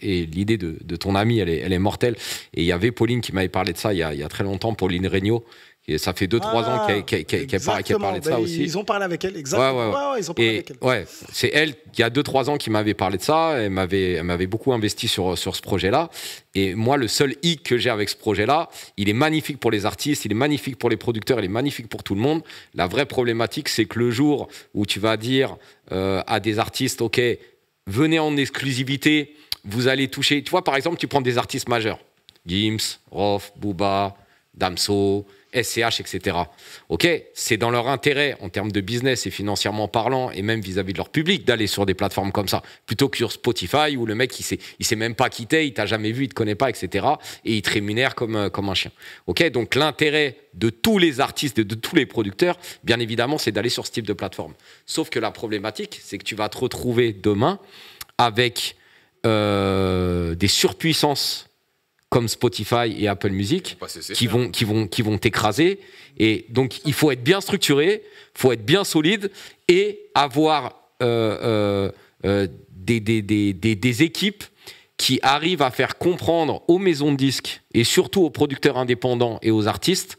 l'idée de ton ami, elle est mortelle. Et il y avait Pauline qui m'avait parlé de ça il y a très longtemps, Pauline Regnault. Et ça fait 2-3 ans qu'elle parlait de ça aussi. Ils ont parlé avec elle, exactement. Ils ont parlé avec elle. C'est elle, il y a 2-3 ans, qui m'avait parlé de ça. Elle m'avait beaucoup investi sur ce projet-là. Et moi, le seul hic que j'ai avec ce projet-là, il est magnifique pour les artistes, il est magnifique pour les producteurs, il est magnifique pour tout le monde. La vraie problématique, c'est que le jour où tu vas dire à des artistes, OK, venez en exclusivité, vous allez toucher... Tu vois, par exemple, tu prends des artistes majeurs. Gims, Rof, Booba, Damso... SCH, etc. Ok, c'est dans leur intérêt en termes de business et financièrement parlant et même vis-à-vis de leur public d'aller sur des plateformes comme ça plutôt que sur Spotify où le mec il sait même pas qui t'es, il t'a jamais vu, il te connaît pas, etc. et il te rémunère comme un chien. Ok, donc l'intérêt de tous les artistes et de tous les producteurs, bien évidemment, c'est d'aller sur ce type de plateforme. Sauf que la problématique, c'est que tu vas te retrouver demain avec des surpuissances comme Spotify et Apple Music qui vont t'écraser. Et donc, il faut être bien structuré, il faut être bien solide et avoir des équipes qui arrivent à faire comprendre aux maisons de disques et surtout aux producteurs indépendants et aux artistes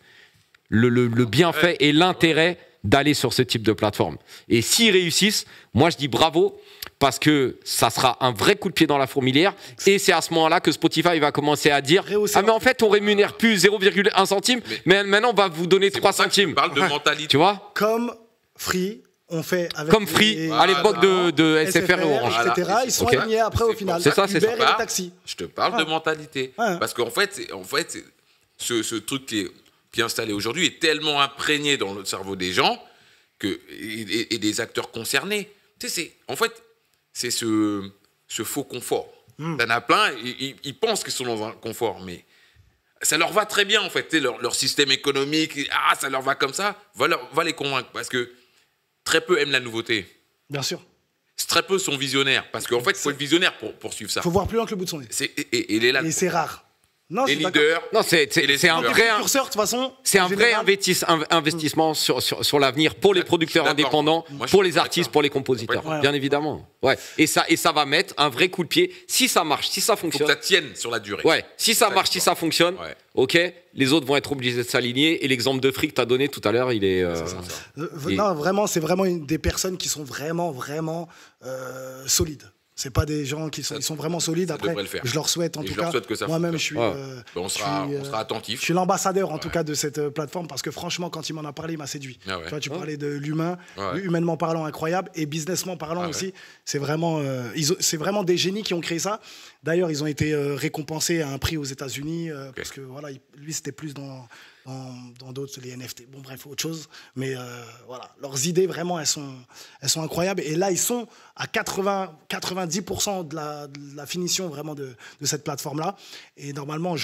le bienfait et l'intérêt d'aller sur ce type de plateforme. Et s'ils réussissent, moi je dis bravo, parce que ça sera un vrai coup de pied dans la fourmilière. Et c'est à ce moment-là que Spotify va commencer à dire « Ah mais en fait, on rémunère plus 0,1 centime, mais maintenant on va vous donner 3 centimes. » Parle de mentalité. Tu vois ? Comme Free, on fait avec comme Free, à l'époque de SFR et Orange. etc. Ils sont alignés après au final. C'est ça, c'est ça. Uber et les taxis. Je te parle de mentalité. Parce qu'en fait, ce truc qui est installé aujourd'hui est tellement imprégné dans le cerveau des gens et des acteurs concernés. Tu sais, en fait, c'est ce faux confort. T'en as plein, ils pensent qu'ils sont dans un confort, mais ça leur va très bien, en fait. Leur système économique, ça leur va comme ça. Va les convaincre, parce que très peu aiment la nouveauté. Bien sûr. Très peu sont visionnaires, parce qu'en fait, il faut être visionnaire pour suivre ça. Il faut voir plus loin que le bout de son nez. Et c'est rare. Non, les leaders. Non, c'est un vrai. De toute façon, c'est un vrai investissement sur l'avenir pour les producteurs indépendants, pour les artistes, pour les compositeurs, bien évidemment. Ouais. Et ça va mettre un vrai coup de pied. Si ça marche, si ça fonctionne. Faut que ça tienne sur la durée. Ouais. Si ça marche, si ça fonctionne, ok. Les autres vont être obligés de s'aligner. Et l'exemple de Free que tu as donné tout à l'heure, il est. Non, vraiment, c'est vraiment des personnes qui sont vraiment solides. C'est pas des gens qui sont, ils sont vraiment solides. Après, je leur souhaite en tout cas. Moi-même, je suis. On sera attentif. Je suis l'ambassadeur en tout cas de cette plateforme parce que franchement, quand il m'en a parlé, il m'a séduit. Tu vois, tu parlais de l'humain, humainement parlant, incroyable, et businessment parlant aussi. C'est vraiment, c'est vraiment des génies qui ont créé ça. D'ailleurs, ils ont été récompensés à un prix aux États-Unis parce que voilà, lui, c'était plus dans d'autres, les NFT, bon bref, autre chose, mais voilà, leurs idées vraiment, elles sont incroyables, et là ils sont à 90% de la finition vraiment de cette plateforme-là, et normalement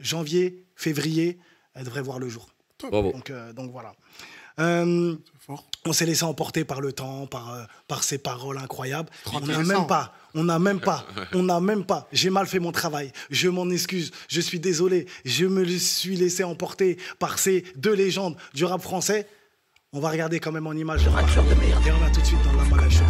janvier, février, elle devrait voir le jour. Donc voilà. On s'est laissé emporter par le temps, par ces paroles incroyables. On n'a même pas. J'ai mal fait mon travail. Je m'en excuse. Je suis désolé. Je me suis laissé emporter par ces deux légendes du rap français. On va regarder quand même en image. Et on va tout de suite dans la malade show.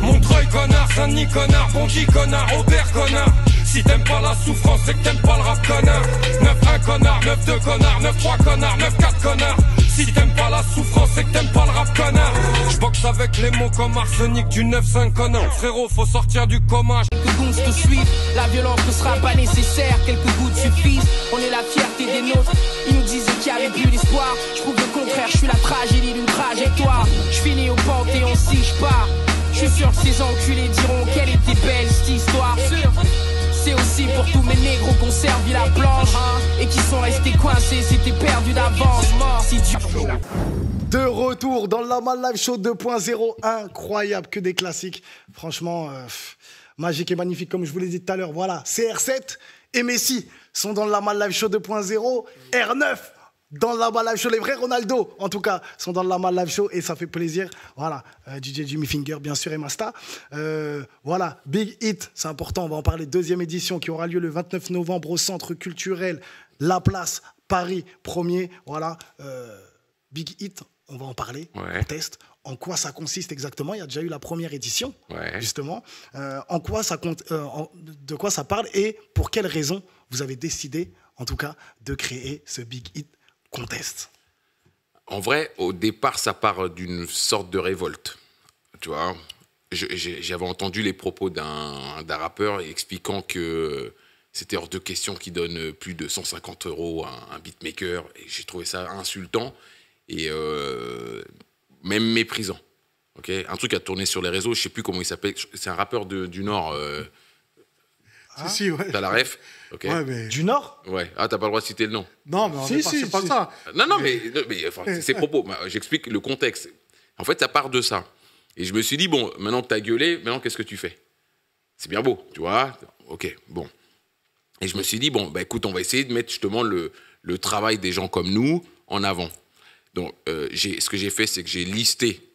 Montreuil connard, Saint-Denis connard, Bondy connard, Aubert connard. Si t'aimes pas la souffrance, c'est que t'aimes pas le rap connard. 9-1 connard, 9-2 connard, 9-3 connard, 9-4 connard. Si t'aimes pas la souffrance, c'est que t'aimes pas le rap connard. J'boxe avec les mots comme arsenic du 9-5 connard. Frérot, faut sortir du coma. Quelques gouttes te suivent, la violence ne sera pas nécessaire. Quelques gouttes suffisent, on est la fierté des nôtres. Ils nous disaient qu'il y avait plus d'espoir. J'prouve le contraire, je suis la tragédie d'une trajectoire. J'finis au Panthéon si j'pars. J'suis sûr que ces enculés diront qu'elle était belle cette histoire. C'est aussi pour tous mes négros qu'on servi la planche et qui sont restés coincés, c'était perdu d'avance. De retour dans la Mal Live Show 2.0, incroyable, que des classiques. Franchement, magique et magnifique, comme je vous l'ai dit tout à l'heure. Voilà, CR7 et Messi sont dans la Mal Live Show 2.0. R9 dans la Mal Live Show, les vrais Ronaldo, en tout cas, sont dans la Mal Live Show et ça fait plaisir. Voilà, DJ Jimmy Finger, bien sûr, et Masta. Voilà, Big Hit, c'est important, on va en parler. Deuxième édition qui aura lieu le 29 novembre au Centre culturel La Place, Paris, 1er. Voilà, Big Hit, on va en parler, on teste. En quoi ça consiste exactement? Il y a déjà eu la première édition, justement. En quoi ça compte, de quoi ça parle et pour quelles raisons vous avez décidé, en tout cas, de créer ce Big Hit Contest? En vrai, au départ, ça part d'une sorte de révolte. Tu vois, j'avais entendu les propos d'un rappeur expliquant que c'était hors de question qu'il donne plus de 150 € à un beatmaker. Et j'ai trouvé ça insultant et même méprisant. Okay, un truc a tourné sur les réseaux, je ne sais plus comment il s'appelle. C'est un rappeur du Nord. Si, ouais. T'as la ref? Okay. Ouais, mais... Du Nord? Ouais. Ah, t'as pas le droit de citer le nom? Non, mais c'est pas ça. Non, mais enfin, c'est ses propos. J'explique le contexte. En fait, ça part de ça. Et je me suis dit, bon, maintenant que t'as gueulé, maintenant, qu'est-ce que tu fais? C'est bien beau, tu vois? Ok, bon. Et je me suis dit, bon, bah, écoute, on va essayer de mettre justement le travail des gens comme nous en avant. Donc, ce que j'ai fait, c'est que j'ai listé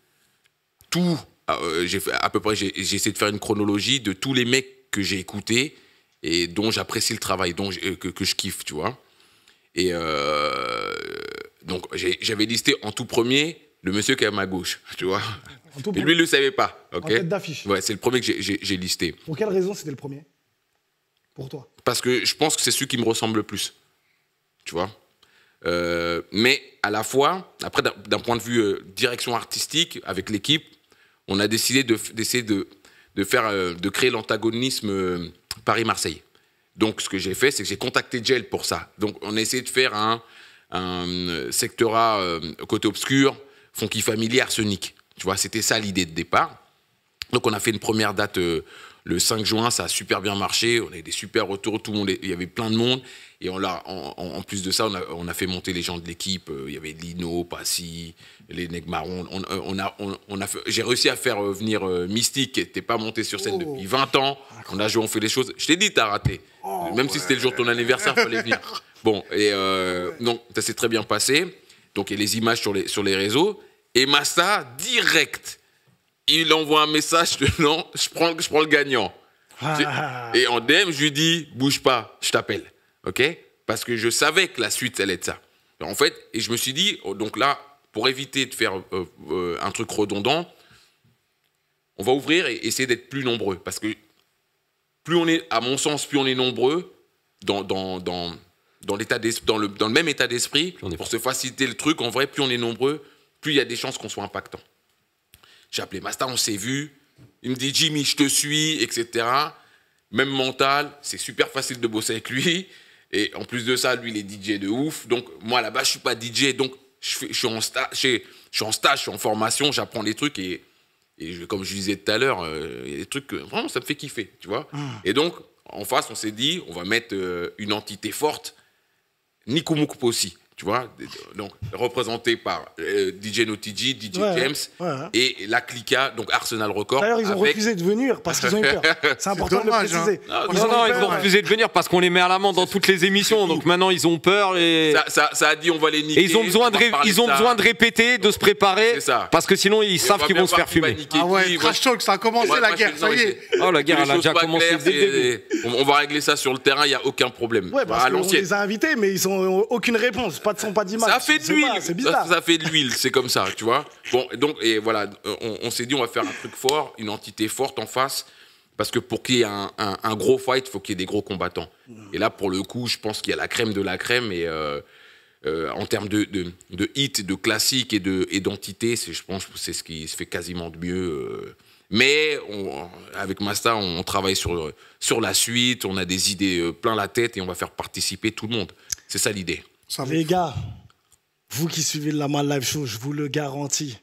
tout. J'ai essayé de faire une chronologie de tous les mecs que j'ai écoutés et dont j'apprécie le travail, que je kiffe, tu vois. Et donc, j'avais listé en tout premier le monsieur qui est à ma gauche, tu vois. Et lui, il ne le savait pas. En tête d'affiche. Ouais, c'est le premier que j'ai listé. Pour quelle raison c'était le premier? Pour toi? Parce que je pense que c'est celui qui me ressemble le plus. Tu vois. Mais à la fois, après, d'un point de vue direction artistique, avec l'équipe, on a décidé d'essayer de créer l'antagonisme Paris-Marseille. Donc, ce que j'ai fait, c'est que j'ai contacté Gel pour ça. Donc, on a essayé de faire un secteur A côté obscur, Funky Family, Arsenic. Tu vois, c'était ça l'idée de départ. Donc, on a fait une première date le 5 juin, ça a super bien marché. On a eu des super retours, tout le monde, il y avait plein de monde. Et en plus de ça, on a fait monter les gens de l'équipe. Il y avait Lino, Passy, les Nègres Marrons. J'ai réussi à faire venir Mystique, qui n'était pas monté sur scène depuis 20 ans. On a joué, on fait les choses. Je t'ai dit, t'as raté. Même si c'était le jour de ton anniversaire, il fallait venir. Bon, et donc, ça s'est très bien passé. Donc, il y a les images sur les réseaux. Et Masta, direct, il envoie un message de non, je prends le gagnant. Et en DM, je lui dis, bouge pas, je t'appelle. OK? Parce que je savais que la suite, elle est de ça. En fait, et je me suis dit, donc là, pour éviter de faire un truc redondant, on va ouvrir et essayer d'être plus nombreux. Parce que plus on est, à mon sens, plus on est nombreux dans le même état d'esprit, pour se faciliter le truc, en vrai, plus on est nombreux, plus il y a des chances qu'on soit impactant. J'ai appelé Masta, on s'est vu. Il me dit, Jimmy, je te suis, etc. Même mental, c'est super facile de bosser avec lui. Et en plus de ça, lui, il est DJ de ouf. Donc, moi, là-bas, je ne suis pas DJ. Donc, je suis en stage, je suis en formation, j'apprends des trucs. Et comme je disais tout à l'heure, il y a des trucs que vraiment, ça me fait kiffer, tu vois. Et donc, en face, on s'est dit, on va mettre une entité forte, Nico Moukpo aussi. Tu vois, donc représenté par DJ NoTG, DJ James et la Clica, donc Arsenal Records. D'ailleurs, ils ont refusé de venir parce qu'ils ont eu peur. C'est important de le préciser. Ils ont refusé de venir parce qu'on les met à l'amende dans toutes les émissions. Donc maintenant, ils ont peur. Et ça a dit, on va les niquer. Et ils ont besoin de répéter, de se préparer. Parce que sinon, ils savent qu'ils vont se faire fumer. Ah ouais, Trash Talk, ça a commencé la guerre, ça y est. Oh, la guerre, elle a déjà commencé. On va régler ça sur le terrain, il n'y a aucun problème. Ouais, parce qu'on les a invités, mais ils n'ont aucune réponse. Pas de son, pas d'image. Ça fait de l'huile. C'est bizarre. Ça fait de l'huile, c'est comme ça, tu vois. Bon, donc, et voilà, on s'est dit, on va faire un truc fort, une entité forte en face, parce que pour qu'il y ait un gros fight, il faut qu'il y ait des gros combattants. Et là, pour le coup, je pense qu'il y a la crème de la crème, et en termes de hit, de classique et d'entité, je pense que c'est ce qui se fait quasiment de mieux. Mais avec Masta, on travaille sur la suite, on a des idées plein la tête, et on va faire participer tout le monde. C'est ça l'idée. Les gars, vous qui suivez le Lamal Live Show, je vous le garantis,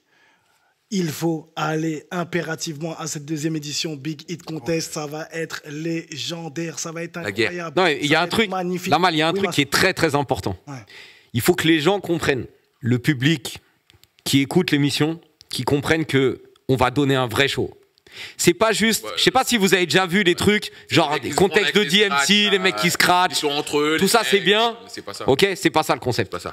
il faut aller impérativement à cette deuxième édition Big Hit Contest. Ça va être légendaire, ça va être incroyable. Non, il y a un truc, Lamal, il y a un truc qui est très très important. Ouais. Il faut que les gens comprennent, le public qui écoute l'émission, qui comprennent que on va donner un vrai show. C'est pas juste, je sais pas si vous avez déjà vu des trucs, genre des contextes de DMC, les mecs qui scratchent, ils sont entre eux, tout ça c'est bien, ok, c'est pas ça le concept. Pas ça.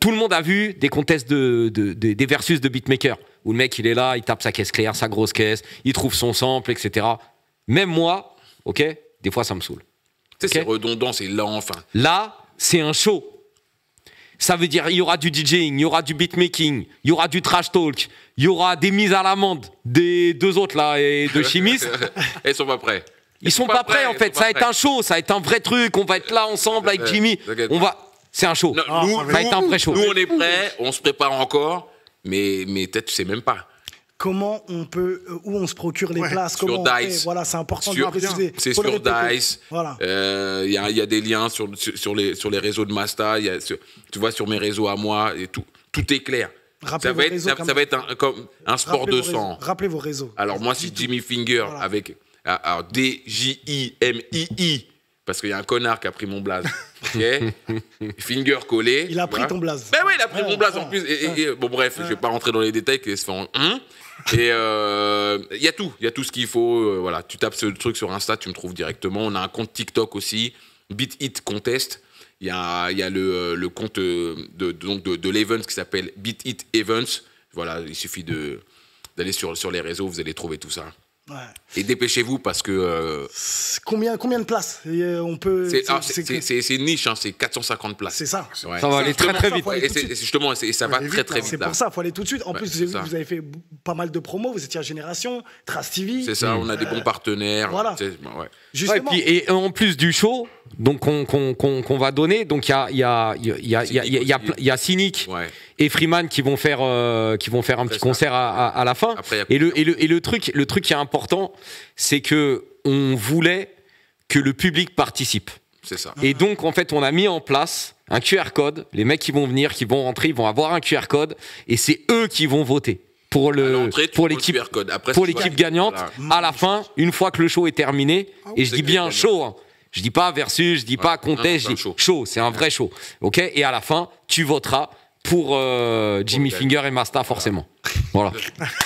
Tout le monde a vu des contests des versus de beatmaker, où le mec il est là, il tape sa caisse claire, sa grosse caisse, il trouve son sample, etc. Même moi, ok, des fois ça me saoule. Okay. C'est redondant, c'est lent, enfin. Là, c'est un show. Ça veut dire il y aura du DJing, il y aura du beatmaking, il y aura du trash talk, il y aura des mises à l'amende des deux autres là et de chimistes. Ils sont pas prêts. Ils sont pas prêts en fait. Ça va être un show, ça va être un vrai truc. On va être là ensemble avec Jimmy. C'est un show. Ça va être un vrai show. Nous on est prêts, on se prépare encore, mais peut-être tu sais même pas. Comment on peut, où on se procure les places, comment sur on Dice. Fait, voilà, c'est important de le préciser. C'est sur Dice. Voilà. Y a des liens sur les réseaux de Masta. Tu vois, sur mes réseaux à moi, et tout est clair. Ça va être comme un sport de sang. Rappelez vos réseaux. Alors moi, c'est Jimmy Finger avec DJIMII. Parce qu'il y a un connard qui a pris mon blaze. Okay. Finger collé. Il a pris ton blaze. Ben oui, il a pris mon blaze en plus. Bon, bref, je ne vais pas rentrer dans les détails. Et il y a tout ce qu'il faut. Voilà, tu tapes ce truc sur Insta, tu me trouves directement. On a un compte TikTok aussi, Beat Hit Contest. Il y a le compte de l'Events qui s'appelle Beat Hit Events. Voilà, il suffit d'aller sur les réseaux, vous allez trouver tout ça. Ouais. Et dépêchez-vous parce que... Combien de places on peut... C'est une niche, hein, c'est 450 places. C'est ça. Ouais. Ça va aller très très vite. Et ça va très très vite. C'est pour ça, il faut aller tout de suite. En Ouais, plus, c'est vous avez fait pas mal de promos, vous étiez à Génération, Trace TV. C'est ça, on a des bons partenaires. Voilà. Ouais. Justement. Et en plus du show, donc qu'on va donner, donc il y a Cynic et Freeman qui vont faire un petit concert à la fin. Après, et le truc qui est important, c'est que on voulait que le public participe. C'est ça. Et donc en fait, on a mis en place un QR code. Les mecs qui vont venir, qui vont rentrer, ils vont avoir un QR code et c'est eux qui vont voter. Pour l'équipe gagnante, voilà. à la fin, une fois que le show est terminé, et je dis bien show, hein. Je dis pas versus, je dis pas contest, je dis show, c'est un vrai show. Ok. Et à la fin, tu voteras pour Jimmy Finger et Masta forcément. Voilà,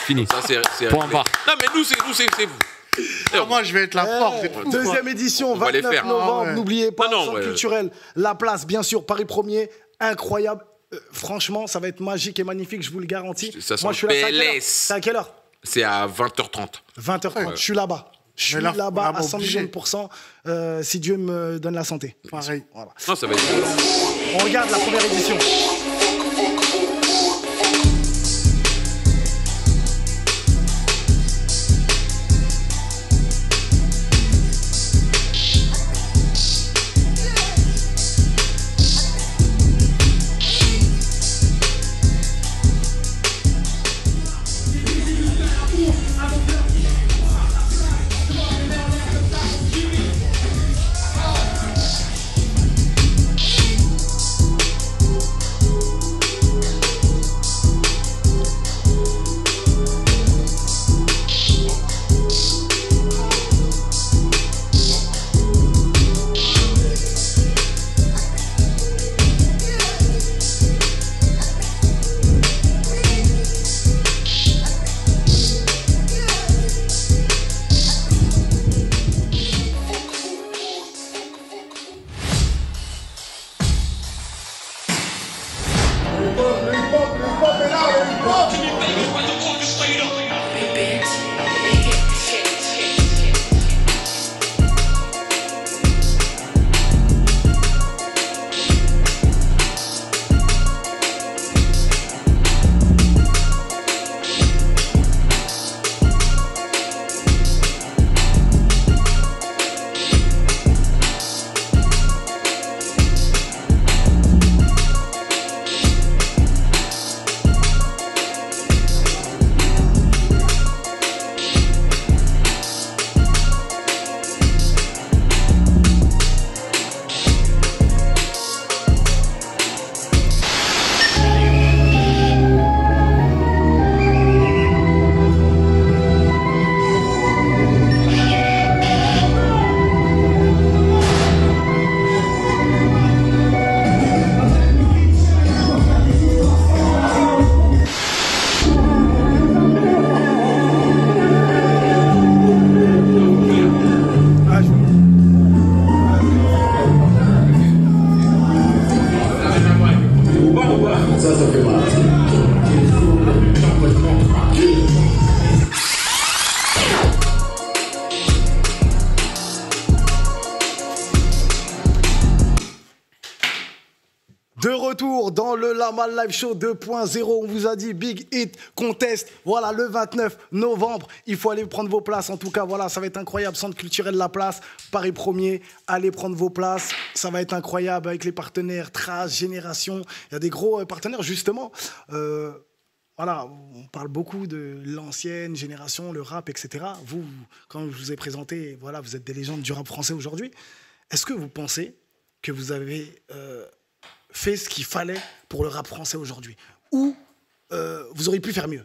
fini. Ça, c'est Point barre. Non mais nous c'est vous. Moi, je vais être la force. Deuxième édition, On va les 29 faire. novembre. N'oubliez pas, Non, centre culturel, La Place, bien sûr, Paris 1er, incroyable. Franchement, ça va être magique et magnifique, je vous le garantis. Ça sent Moi, je suis là, PLS. c'est à quelle heure? C'est à 20h30. 20h30, je suis là-bas. Je suis là-bas à 100 millions %, si Dieu me donne la santé. Pareil. Voilà. Non, ça va être... On regarde la première édition. De retour dans le Lamal Live Show 2.0, on vous a dit Big Hit Contest, voilà le 29 novembre, il faut aller prendre vos places, en tout cas voilà, ça va être incroyable, Centre culturel La Place, Paris 1er, allez prendre vos places, ça va être incroyable avec les partenaires Trace, Génération, il y a des gros partenaires justement, voilà, on parle beaucoup de l'ancienne génération, le rap, etc. Vous, quand je vous ai présenté, voilà, vous êtes des légendes du rap français aujourd'hui, est-ce que vous pensez que vous avez... fait ce qu'il fallait pour le rap français aujourd'hui? Ou vous auriez pu faire mieux?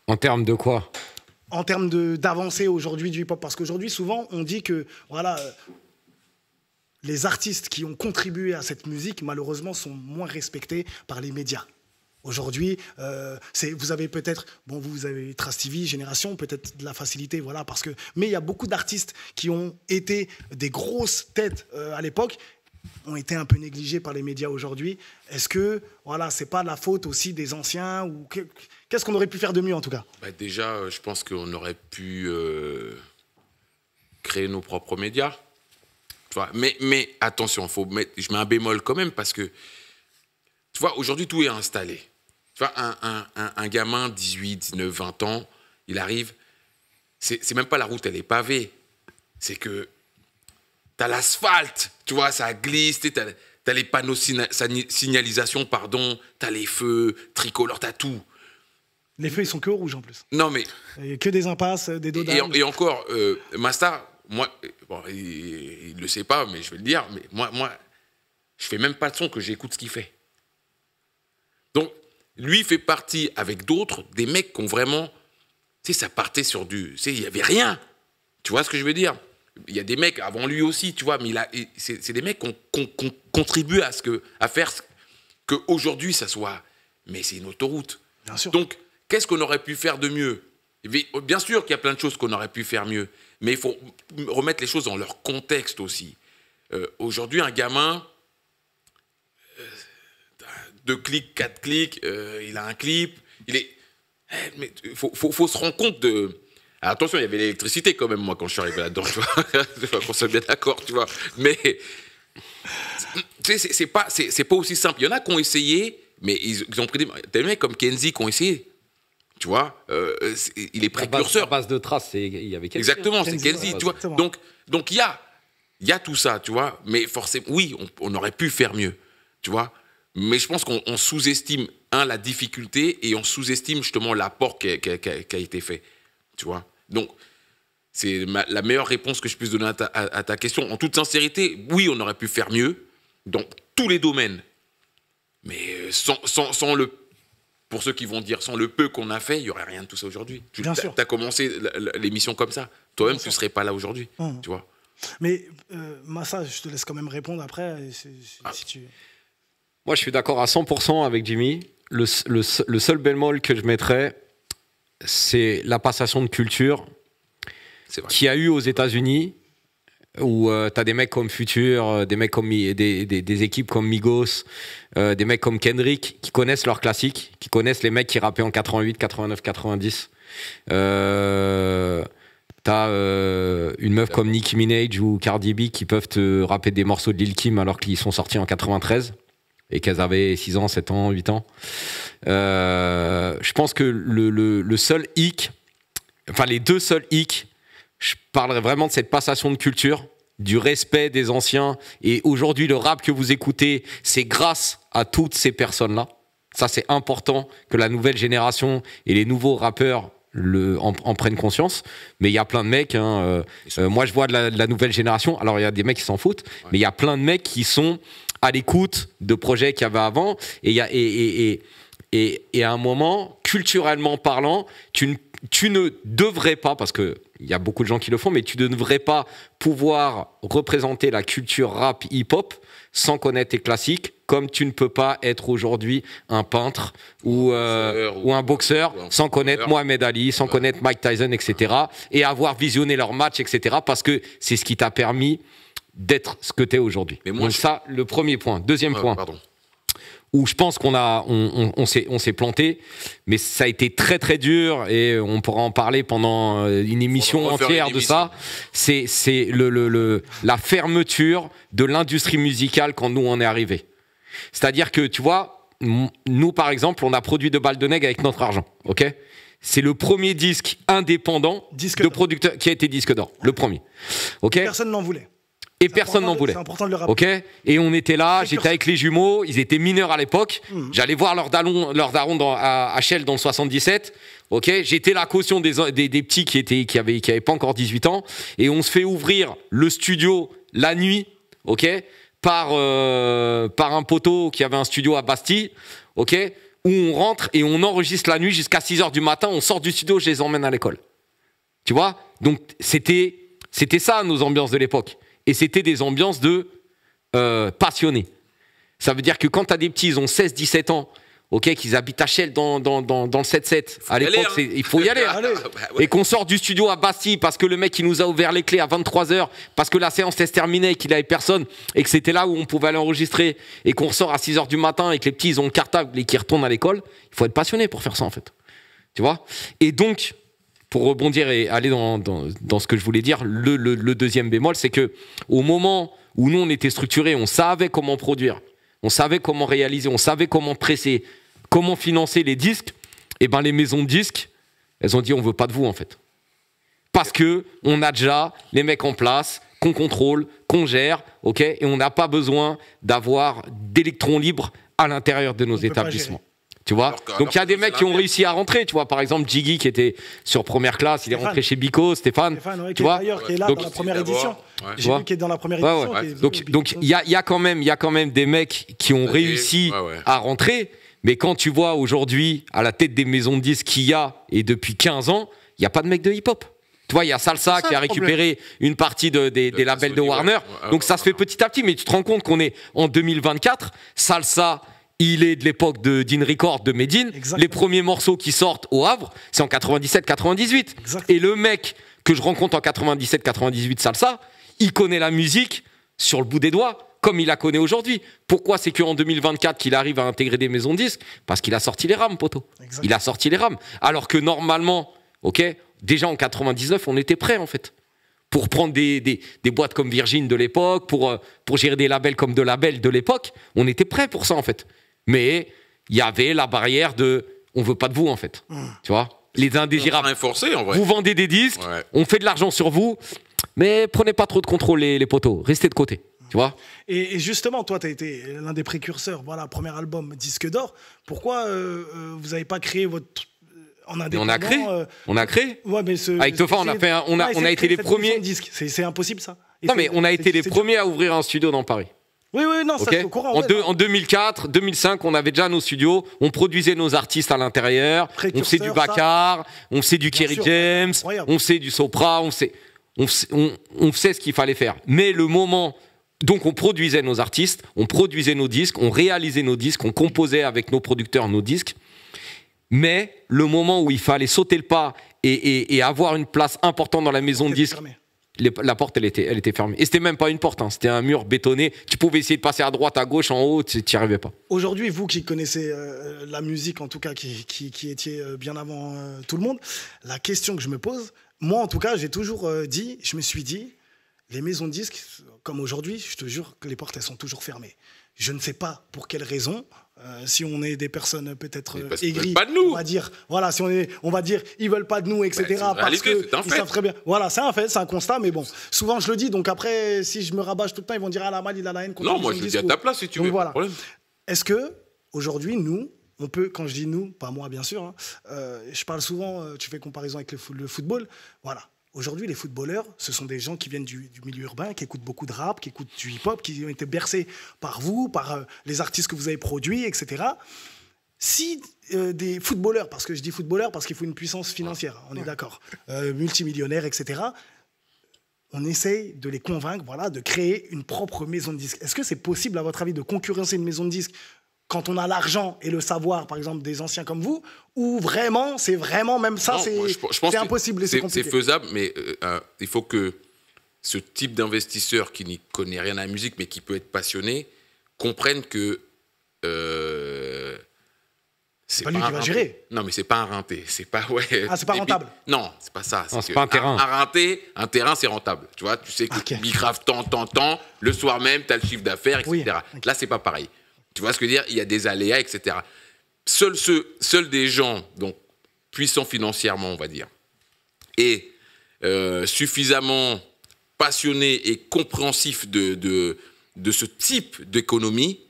En termes de quoi? En termes d'avancée aujourd'hui du hip-hop. Parce qu'aujourd'hui, souvent, on dit que voilà, les artistes qui ont contribué à cette musique, malheureusement, sont moins respectés par les médias. Aujourd'hui, vous avez peut-être, bon, vous avez Trace TV, Génération, peut-être de la facilité, voilà, parce que, mais il y a beaucoup d'artistes qui ont été des grosses têtes à l'époque, ont été un peu négligés par les médias aujourd'hui. Est-ce que, voilà, c'est pas la faute aussi des anciens ou qu'est-ce qu'on aurait pu faire de mieux en tout cas? Déjà, je pense qu'on aurait pu créer nos propres médias. Tu vois, mais attention, je mets un bémol quand même parce que, tu vois, aujourd'hui, tout est installé. Tu vois, un gamin, 18, 19, 20 ans, il arrive, c'est même pas la route, elle est pavée. C'est que t'as l'asphalte, tu vois, ça glisse, t'as les panneaux signalisation, pardon, t'as les feux tricolores, t'as tout. Les feux, ils sont que au rouge en plus. Non, mais... Et que des impasses, des dos d'âne. Et encore, Masta, moi, bon, il le sait pas, mais je vais le dire, mais moi, je fais même pas de son que j'écoute ce qu'il fait. Donc, lui fait partie, avec d'autres, des mecs qui ont vraiment... Tu sais, ça partait sur du... Tu sais, il y avait rien. Tu vois ce que je veux dire? Il y a des mecs avant lui aussi, tu vois, mais c'est des mecs qui ont contribué à faire qu'aujourd'hui, ça soit... Mais c'est une autoroute. Bien sûr. Donc, qu'est-ce qu'on aurait pu faire de mieux? Bien sûr qu'il y a plein de choses qu'on aurait pu faire mieux, mais il faut remettre les choses dans leur contexte aussi. Aujourd'hui, un gamin, 2 clics, 4 clics, il a un clip, mais il faut se rendre compte de... Alors, attention, il y avait l'électricité quand même, moi, quand je suis arrivé là-dedans, tu vois, qu'on soit bien d'accord, tu vois. Mais c'est pas aussi simple. Il y en a qui ont essayé, mais ils ont pris des mecs comme Kenzie qui ont essayé. Tu vois, il est précurseur. La base de traces, il y avait Kenzie. Exactement, c'est Kenzie, tu vois. Donc il y a tout ça, tu vois. Mais forcément, oui, on aurait pu faire mieux, tu vois. Mais je pense qu'on sous-estime, la difficulté, et on sous-estime justement l'apport qui a été fait, tu vois. Donc, c'est la meilleure réponse que je puisse donner à ta question. En toute sincérité, oui, on aurait pu faire mieux dans tous les domaines. Mais sans le... Pour ceux qui vont dire, sans le peu qu'on a fait, il n'y aurait rien de tout ça aujourd'hui. Tu as commencé l'émission comme ça. Toi-même, tu ne serais pas là aujourd'hui. Tu vois. Mais Massa, je te laisse quand même répondre après. Si tu... Moi, je suis d'accord à 100% avec Jimmy. Le seul bémol que je mettrais, c'est la passation de culture qu'il y a eu aux États-Unis, où tu as des mecs comme Future, des mecs comme des équipes comme Migos, des mecs comme Kendrick qui connaissent leurs classiques, qui connaissent les mecs qui rappaient en 88, 89, 90. T'as une meuf comme Nicki Minaj ou Cardi B qui peuvent te rapper des morceaux de Lil Kim alors qu'ils sont sortis en 93 et qu'elles avaient 6 ans, 7 ans, 8 ans. Je pense que le seul hic, enfin les deux seuls hicks, je parlerai vraiment de cette passation de culture, du respect des anciens. Et aujourd'hui, le rap que vous écoutez, c'est grâce à toutes ces personnes-là. Ça, c'est important que la nouvelle génération et les nouveaux rappeurs en prennent conscience. Mais il y a plein de mecs. Moi, je vois de la nouvelle génération. Alors, il y a des mecs qui s'en foutent, mais il y a plein de mecs qui sont à l'écoute de projets qu'il y avait avant. Et à un moment, culturellement parlant, tu ne devrais pas, parce qu'il y a beaucoup de gens qui le font, mais tu ne devrais pas pouvoir représenter la culture rap hip-hop sans connaître tes classiques, comme tu ne peux pas être aujourd'hui un peintre ou un boxeur sans connaître Mohamed Ali, sans connaître Mike Tyson, etc. et avoir visionné leurs matchs, etc. parce que c'est ce qui t'a permis d'être ce que tu es aujourd'hui. Donc ça, le premier point. Deuxième point. Où je pense on s'est planté, mais ça a été très très dur et on pourra en parler pendant une émission entière de ça. C'est la fermeture de l'industrie musicale quand nous on est arrivés. C'est-à-dire que tu vois, nous par exemple, on a produit De Balles de Nègre avec notre argent, ok ? C'est le premier disque indépendant de producteur qui a été disque d'or, le premier, ok ? Personne n'en voulait. Et personne n'en voulait. C'est important de le rappeler. Okay, et on était là, j'étais avec les jumeaux, ils étaient mineurs à l'époque. J'allais voir leur daron à Chelles dans le 77. Okay, j'étais la caution des petits qui avaient pas encore 18 ans. Et on se fait ouvrir le studio la nuit, par un poteau qui avait un studio à Bastille, où on rentre et on enregistre la nuit jusqu'à 6h du matin. On sort du studio, je les emmène à l'école. Tu vois ? Donc c'était ça nos ambiances de l'époque. Et c'était des ambiances de passionnés. Ça veut dire que quand tu as des petits, ils ont 16-17 ans, ok, qu'ils habitent à Chelles dans le 7-7. À l'époque, il faut y aller. Ouais. Et qu'on sort du studio à Bastille parce que le mec, il nous a ouvert les clés à 23h, parce que la séance se terminée et qu'il n'avait personne, et que c'était là où on pouvait aller enregistrer, et qu'on ressort à 6h du matin et que les petits, ils ont le cartable et qu'ils retournent à l'école. Il faut être passionné pour faire ça, en fait. Tu vois ? Et donc, pour rebondir et aller dans ce que je voulais dire, le deuxième bémol, c'est que au moment où nous, on était structurés, on savait comment produire, on savait comment réaliser, on savait comment presser, comment financer les disques, et ben les maisons de disques, elles ont dit on veut pas de vous en fait. Parce que on a déjà les mecs en place, qu'on contrôle, qu'on gère, ok, et on n'a pas besoin d'avoir d'électrons libres à l'intérieur de nos établissements. Tu vois, donc il y a des mecs qui ont réussi à rentrer, tu vois, par exemple Jiggy qui était sur première classe, il est rentré chez Bico, Stéphane, ouais, tu vois, qui est là donc, dans la première édition. Ouais. J'ai vu qu'il est dans la première édition. Ouais. Donc il y a quand même des mecs qui ont réussi à rentrer, mais quand tu vois aujourd'hui à la tête des maisons de disques qu'il y a, et depuis 15 ans, il n'y a pas de mecs de hip-hop. Tu vois, il y a Salsa qui a récupéré une partie des labels de Warner, donc ça se fait petit à petit, mais tu te rends compte qu'on est en 2024, Salsa... Il est de l'époque de Dean Record de Medine. Exactement. Les premiers morceaux qui sortent au Havre, c'est en 97-98. Et le mec que je rencontre en 97-98 Salsa, il connaît la musique sur le bout des doigts, comme il la connaît aujourd'hui. Pourquoi c'est qu'en 2024 qu'il arrive à intégrer des maisons de disques ? Parce qu'il a sorti les rames, poteau. Exactement. Il a sorti les rames. Alors que normalement, ok, déjà en 99, on était prêts en fait. Pour prendre des boîtes comme Virgin de l'époque, pour gérer des labels comme de labels de l'époque, on était prêts pour ça en fait. Mais il y avait la barrière de on veut pas de vous en fait. Tu vois, les indésirables. Forcé, en vrai. Vous vendez des disques, on fait de l'argent sur vous, mais prenez pas trop de contrôle les poteaux, restez de côté. Tu vois. Et justement, toi, tu as été l'un des précurseurs. Voilà, premier album disque d'or. Pourquoi vous n'avez pas créé votre en indépendant, on a créé. Ouais, mais avec Topha, on a été les premiers. C'est impossible ça. Non, mais on a été les premiers à ouvrir un studio dans Paris. Oui, non, ça c'est au courant. En 2004, 2005, on avait déjà nos studios, on produisait nos artistes à l'intérieur, on faisait du Bakar, on faisait du Kerry James, on faisait du Sopra, on faisait ce qu'il fallait faire. Mais le moment, donc on produisait nos artistes, on produisait nos disques, on réalisait nos disques, on composait avec nos producteurs nos disques, mais le moment où il fallait sauter le pas et avoir une place importante dans la maison de disques, la porte, elle était fermée. Et c'était même pas une porte, hein. C'était un mur bétonné. Tu pouvais essayer de passer à droite, à gauche, en haut, tu n'y arrivais pas. Aujourd'hui, vous qui connaissez la musique, en tout cas, qui étiez bien avant tout le monde, la question que je me pose, moi, en tout cas, je me suis dit, les maisons de disques, comme aujourd'hui, je te jure que les portes, elles sont toujours fermées. Je ne sais pas pour quelle raison. Si on est des personnes peut-être aigries, on va dire, voilà, on va dire, ils veulent pas de nous, etc. Parce que ils savent très bien. Voilà, c'est un fait, c'est un constat, mais bon, souvent je le dis, donc après, si je me rabâche tout le temps, ils vont dire, ah la mal, il a la haine. Non, moi je le dis à ta place si tu veux. Voilà. Est-ce que aujourd'hui, nous, on peut, quand je dis nous, pas moi bien sûr, hein, je parle souvent, tu fais comparaison avec le football, voilà. Aujourd'hui, les footballeurs, ce sont des gens qui viennent du milieu urbain, qui écoutent beaucoup de rap, qui écoutent du hip-hop, qui ont été bercés par vous, par les artistes que vous avez produits, etc. Si des footballeurs, parce que je dis footballeurs parce qu'il faut une puissance financière, on est d'accord, multimillionnaires, etc., on essaye de les convaincre, voilà, de créer une propre maison de disques. Est-ce que c'est possible, à votre avis, de concurrencer une maison de disques quand on a l'argent et le savoir, par exemple, des anciens comme vous, ou vraiment, c'est vraiment même ça, c'est impossible et c'est compliqué. C'est faisable, mais il faut que ce type d'investisseur qui n'y connaît rien à la musique, mais qui peut être passionné, comprenne que c'est pas lui qui va gérer. Non, mais c'est pas un renté. C'est pas, c'est pas rentable. Non, c'est pas ça. C'est pas un terrain. Un terrain, c'est rentable. Tu vois, tu sais que Bicraft tant, le soir même, tu as le chiffre d'affaires, etc. Oui, Là, c'est pas pareil. Tu vois ce que je veux dire ? Il y a des aléas, etc. Seuls des gens donc, puissants financièrement, on va dire, et suffisamment passionnés et compréhensifs de ce type d'économie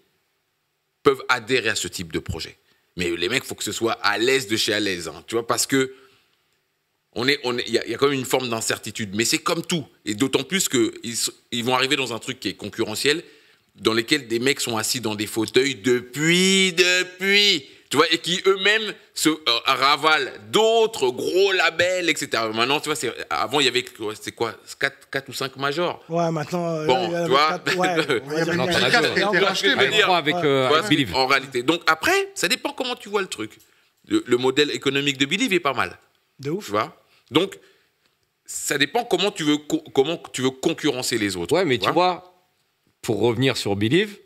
peuvent adhérer à ce type de projet. Mais les mecs, il faut que ce soit à l'aise de chez à l'aise. Hein, tu vois, parce que il y a quand même une forme d'incertitude. Mais c'est comme tout. Et d'autant plus qu'ils vont arriver dans un truc qui est concurrentiel, dans lesquels des mecs sont assis dans des fauteuils depuis tu vois, et qui eux-mêmes se ravalent d'autres gros labels, etc. Maintenant, tu vois, avant, il y avait, c'est quoi, 4 ou 5 majors. Ouais, maintenant, bon, tu vois, avec Believe. En réalité. Donc après, ça dépend comment tu vois le truc. Le modèle économique de Believe est pas mal. De ouf. Tu vois. Donc, ça dépend comment tu veux concurrencer les autres. Ouais, mais tu vois, pour revenir sur Believe,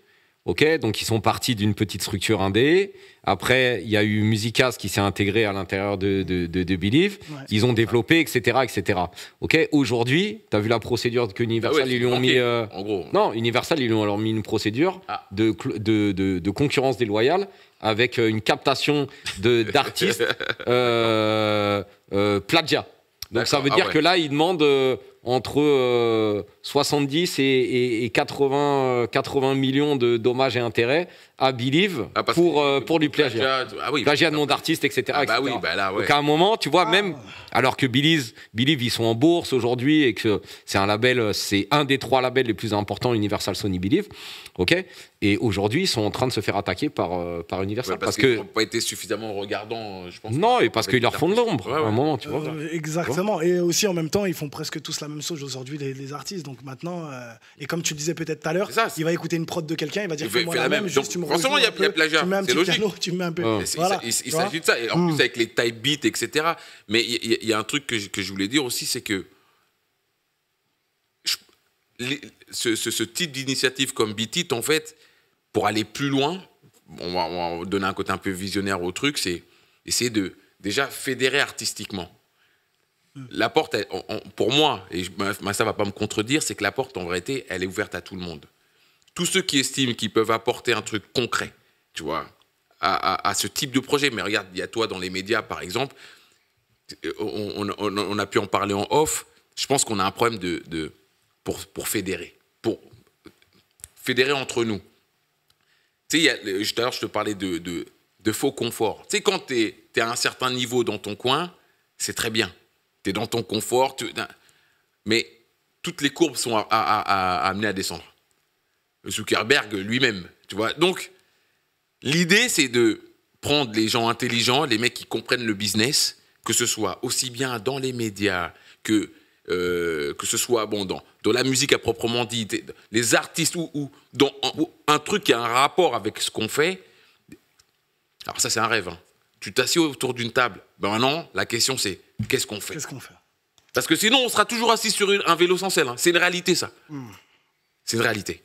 ok, donc ils sont partis d'une petite structure indé. Après, il y a eu Musicas qui s'est intégré à l'intérieur de Believe. Ouais. Ils ont développé, etc., etc. Ok, aujourd'hui, tu as vu la procédure que Universal, ils lui ont mis. En gros. Non, Universal, ils lui ont alors mis une procédure de concurrence déloyale avec une captation d'artistes plagiat. Donc ça veut dire que là, ils demandent entre 70 et 80 millions de dommages et intérêts à Believe pour du plagiat. Plagiat de nom d'artiste, etc. Bah oui, bah là, ouais. Donc à un moment, tu vois, même alors que Believe, ils sont en bourse aujourd'hui et que c'est un label, c'est un des 3 labels les plus importants, Universal, Sony, Believe. Ok. Et aujourd'hui, ils sont en train de se faire attaquer par Universal. Parce qu'ils n'ont pas été suffisamment regardants, je pense. Non, et parce qu'ils leur font de l'ombre à un moment, tu vois. Exactement. Et aussi, en même temps, ils font presque tous la même chose aujourd'hui, les artistes. Donc maintenant, et comme tu le disais peut-être tout à l'heure, il va écouter une prod de quelqu'un, il va dire fais-moi la même. Juste, tu me forcément, il y a plagiat. C'est logique. Piano, tu mets un peu. Voilà. Il s'agit de ça. Et en plus, avec les type beats, etc. Mais il y a un truc que je voulais dire aussi, c'est que ce type d'initiative comme Beat It, en fait, pour aller plus loin, on va donner un côté un peu visionnaire au truc, c'est essayer de déjà fédérer artistiquement. La porte, pour moi, et ça va pas me contredire, c'est que la porte, en vérité, elle est ouverte à tout le monde. Tous ceux qui estiment qu'ils peuvent apporter un truc concret, tu vois, à ce type de projet. Mais regarde, il y a toi dans les médias, par exemple, on a pu en parler en off. Je pense qu'on a un problème pour fédérer entre nous. Tu sais, tout à l'heure, je te parlais de faux confort. Tu sais, quand tu es à un certain niveau dans ton coin, c'est très bien. Tu es dans ton confort, mais toutes les courbes sont amenées à descendre. Zuckerberg lui-même, tu vois. Donc, l'idée, c'est de prendre les gens intelligents, les mecs qui comprennent le business, que ce soit aussi bien dans les médias que ce soit dans la musique à proprement dit, les artistes ou dans un truc qui a un rapport avec ce qu'on fait. Alors ça, c'est un rêve. Hein. Tu t'assieds autour d'une table. Ben maintenant, la question, c'est qu'est-ce qu'on fait ? Parce que sinon, on sera toujours assis sur un vélo sans selle. Hein. C'est une réalité, ça. C'est une réalité.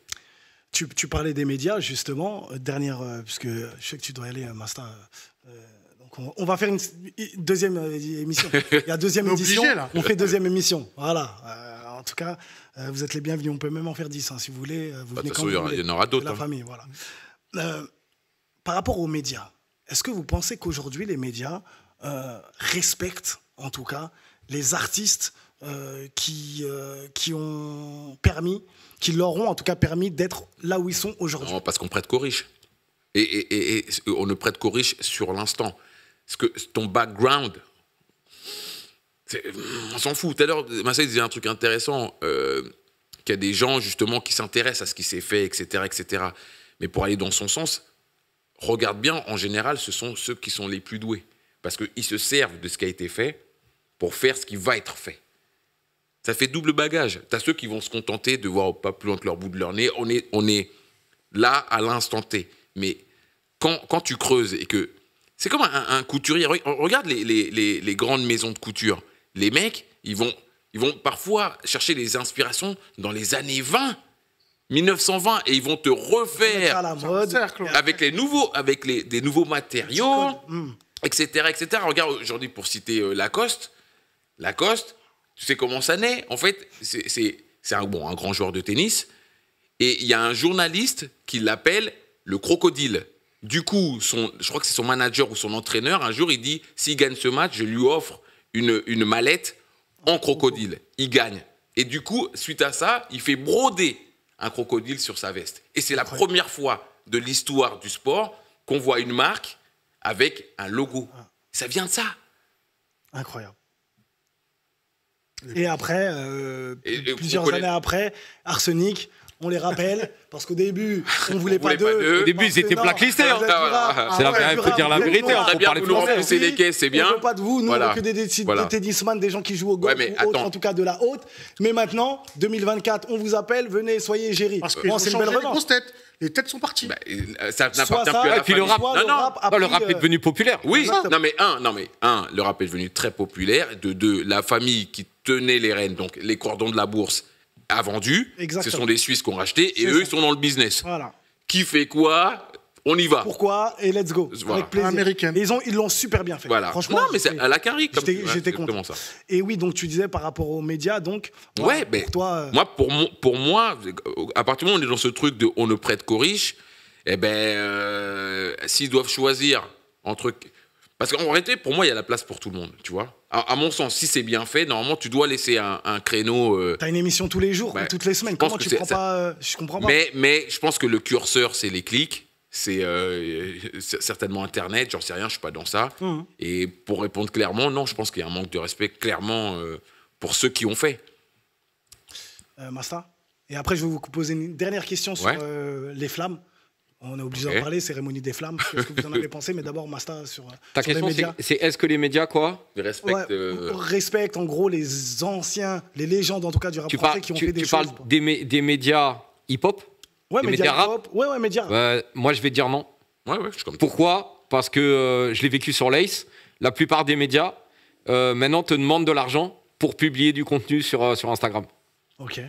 Tu parlais des médias, justement. Puisque je sais que tu dois y aller, Masta. Donc on va faire une deuxième émission. Il y a deuxième édition. On fait deuxième émission. Voilà. En tout cas, vous êtes les bienvenus. On peut même en faire 10, hein, si vous voulez. Vous venez quand vous voulez. Il y en aura d'autres. La famille, voilà. Par rapport aux médias, est-ce que vous pensez qu'aujourd'hui, les médias respectent, en tout cas, les artistes qui leur ont en tout cas permis d'être là où ils sont aujourd'hui? Non, parce qu'on prête qu'aux riches. Et on ne prête qu'aux riches sur l'instant. Parce que ton background, on s'en fout. Tout à l'heure, Massa disait un truc intéressant, qu'il y a des gens justement qui s'intéressent à ce qui s'est fait, etc., etc. Mais pour aller dans son sens, regarde bien, en général, ce sont ceux qui sont les plus doués. Parce qu'ils se servent de ce qui a été fait pour faire ce qui va être fait. Ça fait double bagage. Tu as ceux qui vont se contenter de voir pas plus loin que leur bout de leur nez. On est là à l'instant T. Mais quand tu creuses et que... C'est comme un couturier. Regarde les grandes maisons de couture. Les mecs, ils vont parfois chercher des inspirations dans les années 1920, et ils vont te refaire la mode, avec des nouveaux matériaux, etc., etc. Regarde aujourd'hui, pour citer Lacoste, tu sais comment ça naît. En fait, c'est un grand joueur de tennis, et il y a un journaliste qui l'appelle le crocodile. Du coup, je crois que c'est son manager ou son entraîneur, un jour, il dit, s'il gagne ce match, je lui offre une mallette en crocodile. Il gagne. Et du coup, suite à ça, il fait broder un crocodile sur sa veste. Et c'est la première fois de l'histoire du sport qu'on voit une marque avec un logo. Ça vient de ça. Incroyable. Et après, plusieurs années après, Arsenic, On les rappelle, parce qu'au début, on voulait pas voulait pas d'eux. d'eux. Au début, ils étaient blacklistés. Vous êtes du rap. C'est la Ouais, vérité, du faut rap, dire la vous êtes vérité, du hein, rap. faut parler Très bien, français. vous nous les caisses, c'est bien. On veut pas de vous, nous, Voilà. on veut que des Voilà. tennisman, des gens qui jouent au golf Ouais, mais ou autre, attends. en tout cas de la haute. Mais maintenant, 2024, on vous appelle, venez, soyez égérie. Parce qu'ils Bon, ont c'est une changé belle les revanche. grosses têtes. Les têtes sont parties. Bah, ça Soit n'appartient ça, plus à Et la puis le famille. rap, soit Non, le non. rap a le pris, rap est devenu populaire. Oui, Exactement. le rap est devenu très populaire. De deux, la famille qui tenait les rênes, donc les cordons de la bourse, a vendu. Exactement. Ce sont des Suisses qui ont racheté et C'est eux, ça. ils sont dans le business. Voilà. Qui fait quoi? On y va. Pourquoi et let's go. Voilà. Avec plaisir. Américaine. Et ils l'ont super bien fait. Voilà. Franchement. Non, mais c'est à la carry, comme J'étais ouais, content. exactement ça. Et oui, donc tu disais par rapport aux médias, donc. Ouais, pour mais toi. moi, pour moi, à partir du moment où on est dans ce truc de on ne prête qu'aux riches, eh ben, s'ils doivent choisir entre. Parce qu'en réalité, pour moi, il y a la place pour tout le monde, tu vois. À mon sens, si c'est bien fait, normalement, tu dois laisser un créneau. T'as une émission tous les jours, bah, ou toutes les semaines. je pense Comment que tu c'est prends ça. pas. Je comprends pas. Mais je pense que le curseur, c'est les clics. C'est certainement Internet, j'en sais rien, je suis pas dans ça. Et pour répondre clairement, non, je pense qu'il y a un manque de respect clairement pour ceux qui ont fait. Masta. Et après, je vais vous poser une dernière question sur Ouais. les flammes. On est obligé Ok. d'en parler, cérémonie des flammes. Qu'est-ce que vous en avez pensé? Mais d'abord, Masta, sur Ta les question, médias. c'est est-ce que les médias, quoi? Ils respectent. Respecte en gros les anciens, les légendes en tout cas du rap Tu français parles, qui ont fait des tu choses. parles des médias hip-hop? Ouais, des médias médias rap? hip-hop. Ouais, médias. Moi, je vais dire non. Ouais, je suis comme toi. Pourquoi? Parce que je l'ai vécu sur l'Ace. La plupart des médias, maintenant, te demandent de l'argent pour publier du contenu sur Instagram. Ok.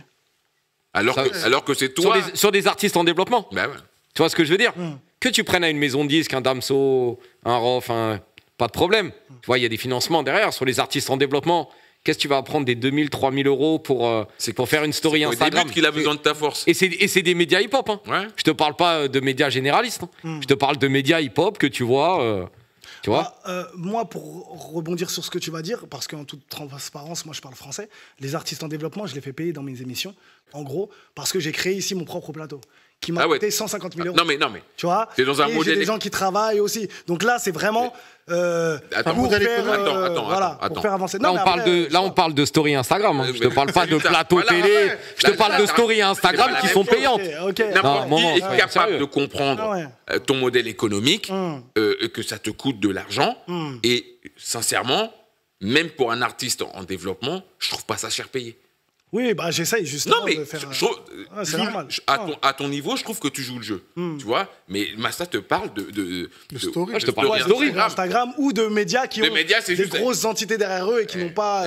Alors que c'est Sur toi. sur des artistes en développement. Bah ouais. Tu vois ce que je veux dire? Que tu prennes à une maison de disques, un Damso, un Rof, pas de problème. Tu vois, il y a des financements derrière. Sur les artistes en développement, qu'est-ce que tu vas prendre des 2000, 3000 euros pour faire une story Au Instagram? début qu'il a besoin de ta force. Et c'est des médias hip-hop. Hein. Ouais. Je te parle pas de médias généralistes. Hein. Je te parle de médias hip-hop que tu vois. Tu vois? Moi, pour rebondir sur ce que tu vas dire, parce qu'en toute transparence, moi je parle français, les artistes en développement, je les fais payer dans mes émissions, en gros, parce que j'ai créé ici mon propre plateau, qui m'a Ah ouais. coûté 150 000 euros. Non mais Tu vois? T'es dans un Et modèle- j'ai des gens qui travaillent aussi. Donc là, c'est vraiment Attends, pour modèle faire, économique. voilà, Attends. pour faire avancer. Là, Non, mais après, on parle de story Instagram. Hein. Je te parle pas de Ça, plateau voilà, télé. ouais. Je te Là, parle là, de ça- story Instagram c'est pas qui la sont même chose. payantes. Ok. Non, N'importe moment, qui est ouais, capable sérieux. de comprendre Ah ouais. ton modèle économique, que ça te coûte de l'argent. Et sincèrement, même pour un artiste en développement, je trouve pas ça cher payé. Oui, bah j'essaye justement Non, mais de faire. je trouve- Ouais, c'est joue- normal. à ton niveau, je trouve que tu joues le jeu. Tu vois. Mais Masta te parle de story. Ah, je te parle Ouais, de story. Instagram ou de médias qui De ont médias, c'est des juste- grosses entités derrière eux et qui n'ont pas,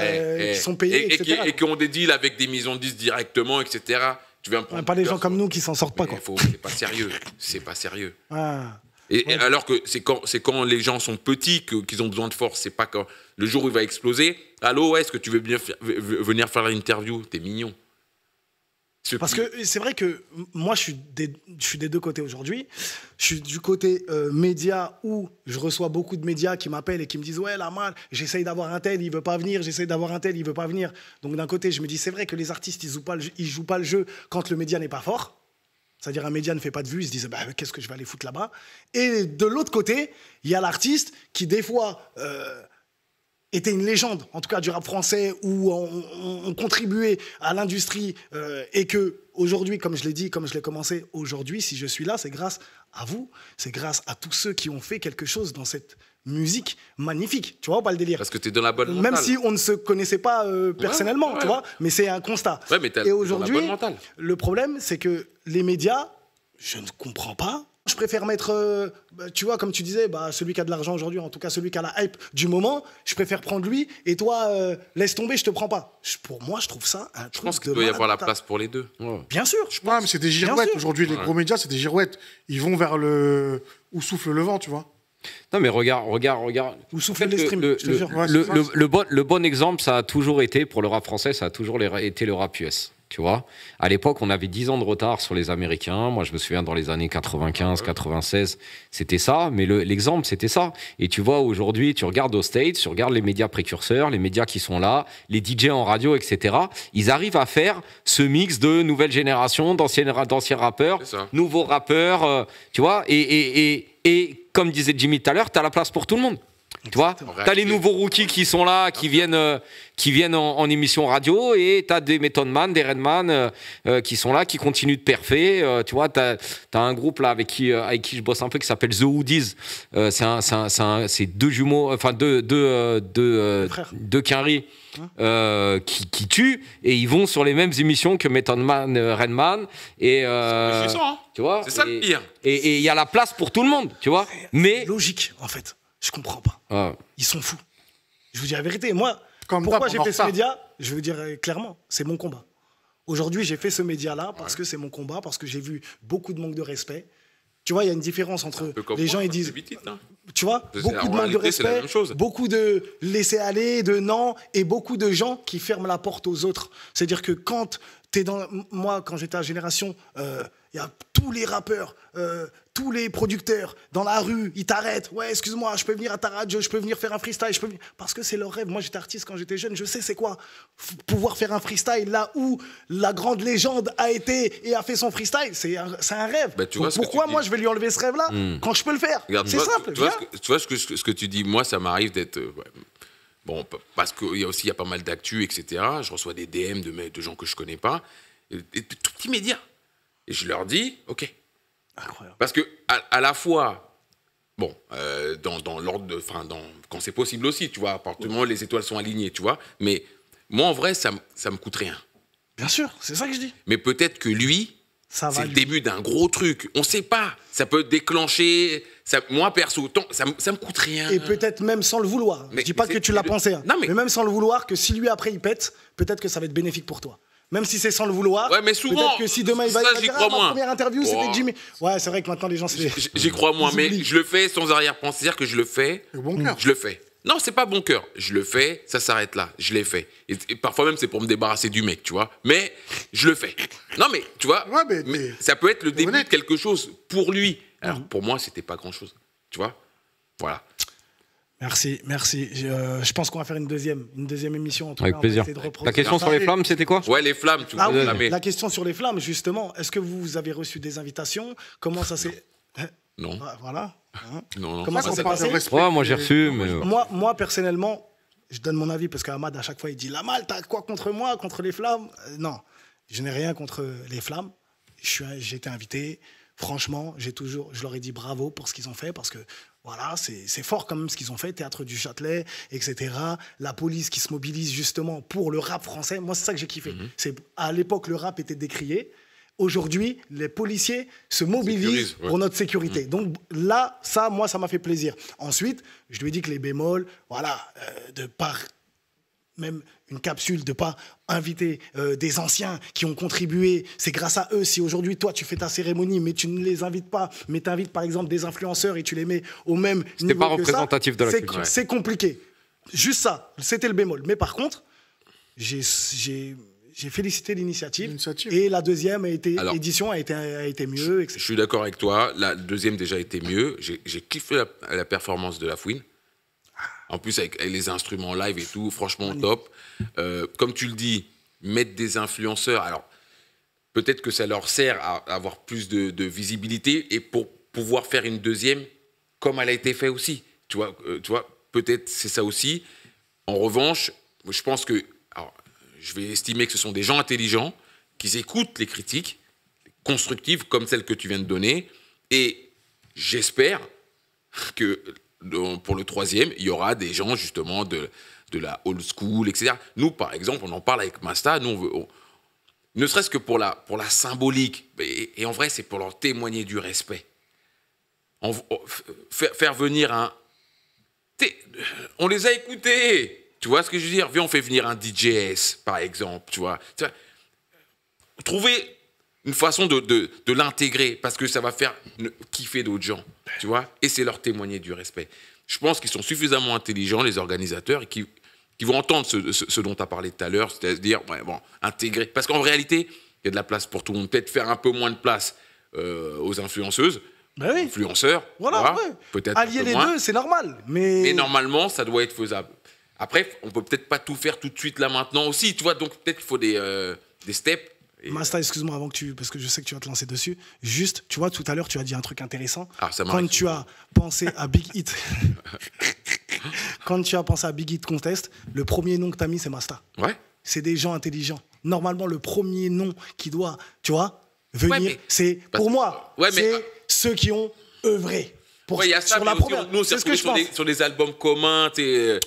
qui sont payés, etc. et qui ont des deals avec des maisons de disques directement, etc. Tu viens Ouais, pas les gens comme nous qui s'en sortent pas, quoi. C'est pas sérieux. C'est pas sérieux. Ah. Et alors que c'est quand les gens sont petits qu'ils ont besoin de force. C'est pas quand le jour où il va exploser. Allô, est-ce que tu veux bien venir faire l'interview? T'es mignon. Parce que c'est vrai que moi, je suis des deux côtés aujourd'hui. Je suis du côté média où je reçois beaucoup de médias qui m'appellent et qui me disent « Ouais, la mal, j'essaye d'avoir un tel, il veut pas venir. J'essaye d'avoir un tel, il veut pas venir. » Donc d'un côté, je me dis « C'est vrai que les artistes, ils jouent pas le jeu quand le média n'est pas fort. » C'est-à-dire un média ne fait pas de vues, ils se disent bah, « Qu'est-ce que je vais aller foutre là-bas ?» Et de l'autre côté, il y a l'artiste qui, des fois... était une légende, en tout cas du rap français, où on contribuait à l'industrie et que aujourd'hui, comme je l'ai dit, comme je l'ai commencé, aujourd'hui, si je suis là, c'est grâce à vous, c'est grâce à tous ceux qui ont fait quelque chose dans cette musique magnifique. Tu vois, pas le délire. Parce que t'es dans la bonne Même mentale. si on ne se connaissait pas personnellement, ouais. tu vois, mais c'est un constat. Ouais, mais t'es Et dans la aujourd'hui, bonne mentale. le problème, c'est que les médias, je ne comprends pas. Je préfère mettre, tu vois, comme tu disais, celui qui a de l'argent aujourd'hui, en tout cas celui qui a la hype du moment, je préfère prendre lui et toi, laisse tomber, je te prends pas. Pour moi, je trouve ça un truc Je pense qu'il de doit y malade avoir la mental. place pour les deux. Bien sûr. Ouais, mais c'est des Bien girouettes. sûr. Aujourd'hui, les gros médias, c'est des girouettes. Ils vont vers le où souffle le vent, tu vois. Non, mais regarde. Ou souffler En fait, les streams, je te jure. Ouais, c'est ça. Le bon exemple, ça a toujours été, pour le rap français, ça a toujours été le rap US. Tu vois, à l'époque, on avait 10 ans de retard sur les Américains. Moi, je me souviens, dans les années 95, 96, c'était ça. Mais l'exemple, c'était ça. Et tu vois, aujourd'hui, tu regardes aux States, tu regardes les médias précurseurs, les médias qui sont là, les DJ en radio, etc. Ils arrivent à faire ce mix de nouvelle génération, d'anciens rappeurs, C'est ça. nouveaux rappeurs, tu vois. Et comme disait Jimmy tout à l'heure, tu as la place pour tout le monde. Tu vois, Exactement. t'as les nouveaux rookies qui sont là, qui viennent en émission radio, et t'as des Method Man, des Redman qui sont là, qui continuent de perfer. Tu vois, t'as un groupe là avec qui je bosse un peu qui s'appelle The Hoodies. C'est deux jumeaux, enfin deux quinries qui tuent, et ils vont sur les mêmes émissions que Method Man, Redman. Et tu vois, c'est ça le pire. Et il y a la place pour tout le monde, tu vois. Mais logique, en fait. Je comprends pas. Ils sont fous. Je vous dis la vérité. Moi, Comme pourquoi ça, j'ai on en fait ce repart. média, je veux dire clairement, c'est mon combat. Aujourd'hui, j'ai fait ce média-là parce que c'est mon combat, parce que j'ai vu beaucoup de manque de respect. Tu vois, il y a une différence entre les gens, ils disent... Tu vois, C'est- beaucoup en de manque de réalité, c'est la respect, même chose. beaucoup de laisser aller, de non, et beaucoup de gens qui ferment la porte aux autres. C'est-à-dire que quand t'es dans... Moi, quand j'étais à Génération, il y a tous les rappeurs, tous les producteurs dans la rue, ils t'arrêtent. Ouais, excuse-moi, je peux venir à ta radio, je peux venir faire un freestyle, parce que c'est leur rêve. Moi, j'étais artiste quand j'étais jeune, je sais c'est quoi pouvoir faire un freestyle là où la grande légende a été et a fait son freestyle. C'est un rêve. Bah, tu vois Donc ce que pourquoi tu moi dis. je vais lui enlever ce rêve-là quand je peux le faire? Regarde, C'est simple. Tu vois, viens. tu vois ce que tu dis. Moi, ça m'arrive d'être. Bon, parce qu'il y a aussi pas mal d'actu, etc. Je reçois des DM de gens que je connais pas, et de tout petits médias. Et je leur dis, OK. Incroyable. Parce que, à la fois, bon, dans l'ordre quand c'est possible aussi, tu vois, à partir du moment où les étoiles sont alignées, tu vois. Mais moi, en vrai, ça me coûte rien. Bien sûr, c'est ça que je dis. Mais peut-être que lui, Ça va c'est le lui. début d'un gros truc. On sait pas. Ça peut déclencher. Moi, perso, ça me coûte rien. Et peut-être même sans le vouloir. Mais- Je dis pas mais que tu c'est- l'as pensé. Hein. Non, mais- même sans le vouloir, que si lui après il pète, peut-être que ça va être bénéfique pour toi. Même si c'est sans le vouloir. Ouais, mais souvent, peut-être que si demain il va ça, il va j'y dire, crois ma moins. première interview c'était Oh. Jimmy. Ouais, c'est vrai que maintenant les gens c'est. J'y crois moins, Ils mais oublient. je le fais sans arrière-pensée. C'est-à-dire que je le fais. Le bon cœur. Je le fais. Non, c'est pas bon cœur. Je le fais, ça s'arrête là. Je l'ai fait. Et parfois même, c'est pour me débarrasser du mec, tu vois. Mais je le fais. Non, mais tu vois, Ouais, mais t'es- ça peut être le début honnête. de quelque chose pour lui. Alors pour moi, c'était pas grand-chose. Tu vois. Voilà. Merci. Je pense qu'on va faire une deuxième émission. En tout Avec cas, on va plaisir. essayer de reproduire La question ça. sur les flammes, c'était quoi? Ouais, les flammes, tu Ah vois. oui, mais- la question sur les flammes, justement. Est-ce que vous avez reçu des invitations? Comment ça s'est. Non. Ah, voilà. Hein. Non. Comment ça On s'est parle de passé? respect. Ouais, moi j'ai reçu, mais. Moi, personnellement, je donne mon avis parce qu'Ahmad, à chaque fois, il dit Lamal, t'as quoi contre moi, contre les flammes? Non, je n'ai rien contre les flammes. J'ai été invité. Franchement, je leur ai dit bravo pour ce qu'ils ont fait parce que voilà, c'est fort quand même ce qu'ils ont fait. Théâtre du Châtelet, etc. La police qui se mobilise justement pour le rap français. Moi, c'est ça que j'ai kiffé. À l'époque, le rap était décrié. Aujourd'hui, les policiers se mobilisent Sécurisent, ouais. pour notre sécurité. Donc là, ça, moi, ça m'a fait plaisir. Ensuite, je lui ai dit que les bémols, voilà, de par même une capsule, de pas inviter des anciens qui ont contribué. C'est grâce à eux. Si aujourd'hui, toi, tu fais ta cérémonie, mais tu ne les invites pas, mais tu invites par exemple des influenceurs et tu les mets au même niveau pas que ça, représentatif de la c'est- culture. C'est compliqué. Juste ça, c'était le bémol. Mais par contre, j'ai félicité l'initiative. L'initiative. Et la deuxième Alors- édition a été mieux, etc. Je suis d'accord avec toi. La deuxième déjà était mieux. J'ai kiffé la performance de La Fouine. En plus, avec les instruments live et tout, franchement top. Comme tu le dis, mettre des influenceurs. Alors, peut-être que ça leur sert à avoir plus de visibilité et pour pouvoir faire une deuxième comme elle a été faite aussi. Tu vois, peut-être c'est ça aussi. En revanche, je pense que. Alors, je vais estimer que ce sont des gens intelligents qui écoutent les critiques constructives comme celles que tu viens de donner. Et j'espère que pour le troisième, il y aura des gens justement de la old school, etc. Nous, par exemple, on en parle avec Masta. Nous, ne serait-ce que pour la symbolique. Et en vrai, c'est pour leur témoigner du respect. Faire venir un... On les a écoutés. Tu vois ce que je veux dire? Viens, on fait venir un DJS, par exemple. Tu vois, trouver une façon de l'intégrer parce que ça va faire kiffer d'autres gens. Tu vois? Et c'est leur témoigner du respect. Je pense qu'ils sont suffisamment intelligents, les organisateurs, et qui vont entendre ce dont tu as parlé tout à l'heure, c'est-à-dire intégrer. Parce qu'en réalité, il y a de la place pour tout le monde. Peut-être faire un peu moins de place aux influenceuses, Ben oui. influenceurs. Voilà, tu vois, ouais. peut-être un Allier peu les moins. deux, c'est normal. Mais Mais normalement, ça doit être faisable. Après, on peut peut-être pas tout faire tout de suite là maintenant aussi, tu vois. Donc peut-être qu'il faut des steps. Et- Masta, excuse-moi avant que parce que je sais que tu vas te lancer dessus. Juste, tu vois, tout à l'heure, tu as dit un truc intéressant. Ah, ça Quand m'arrive tu as pensé à Big Hit, Quand tu as pensé à Biggie de Contest, le premier nom que tu as mis, c'est Masta. Ouais. C'est des gens intelligents. Normalement, le premier nom qui doit, tu vois, venir, c'est, pour moi, c'est ceux qui ont œuvré. Il y a ça, sur la première. Nous, c'est ce que je pense. Sur des albums communs.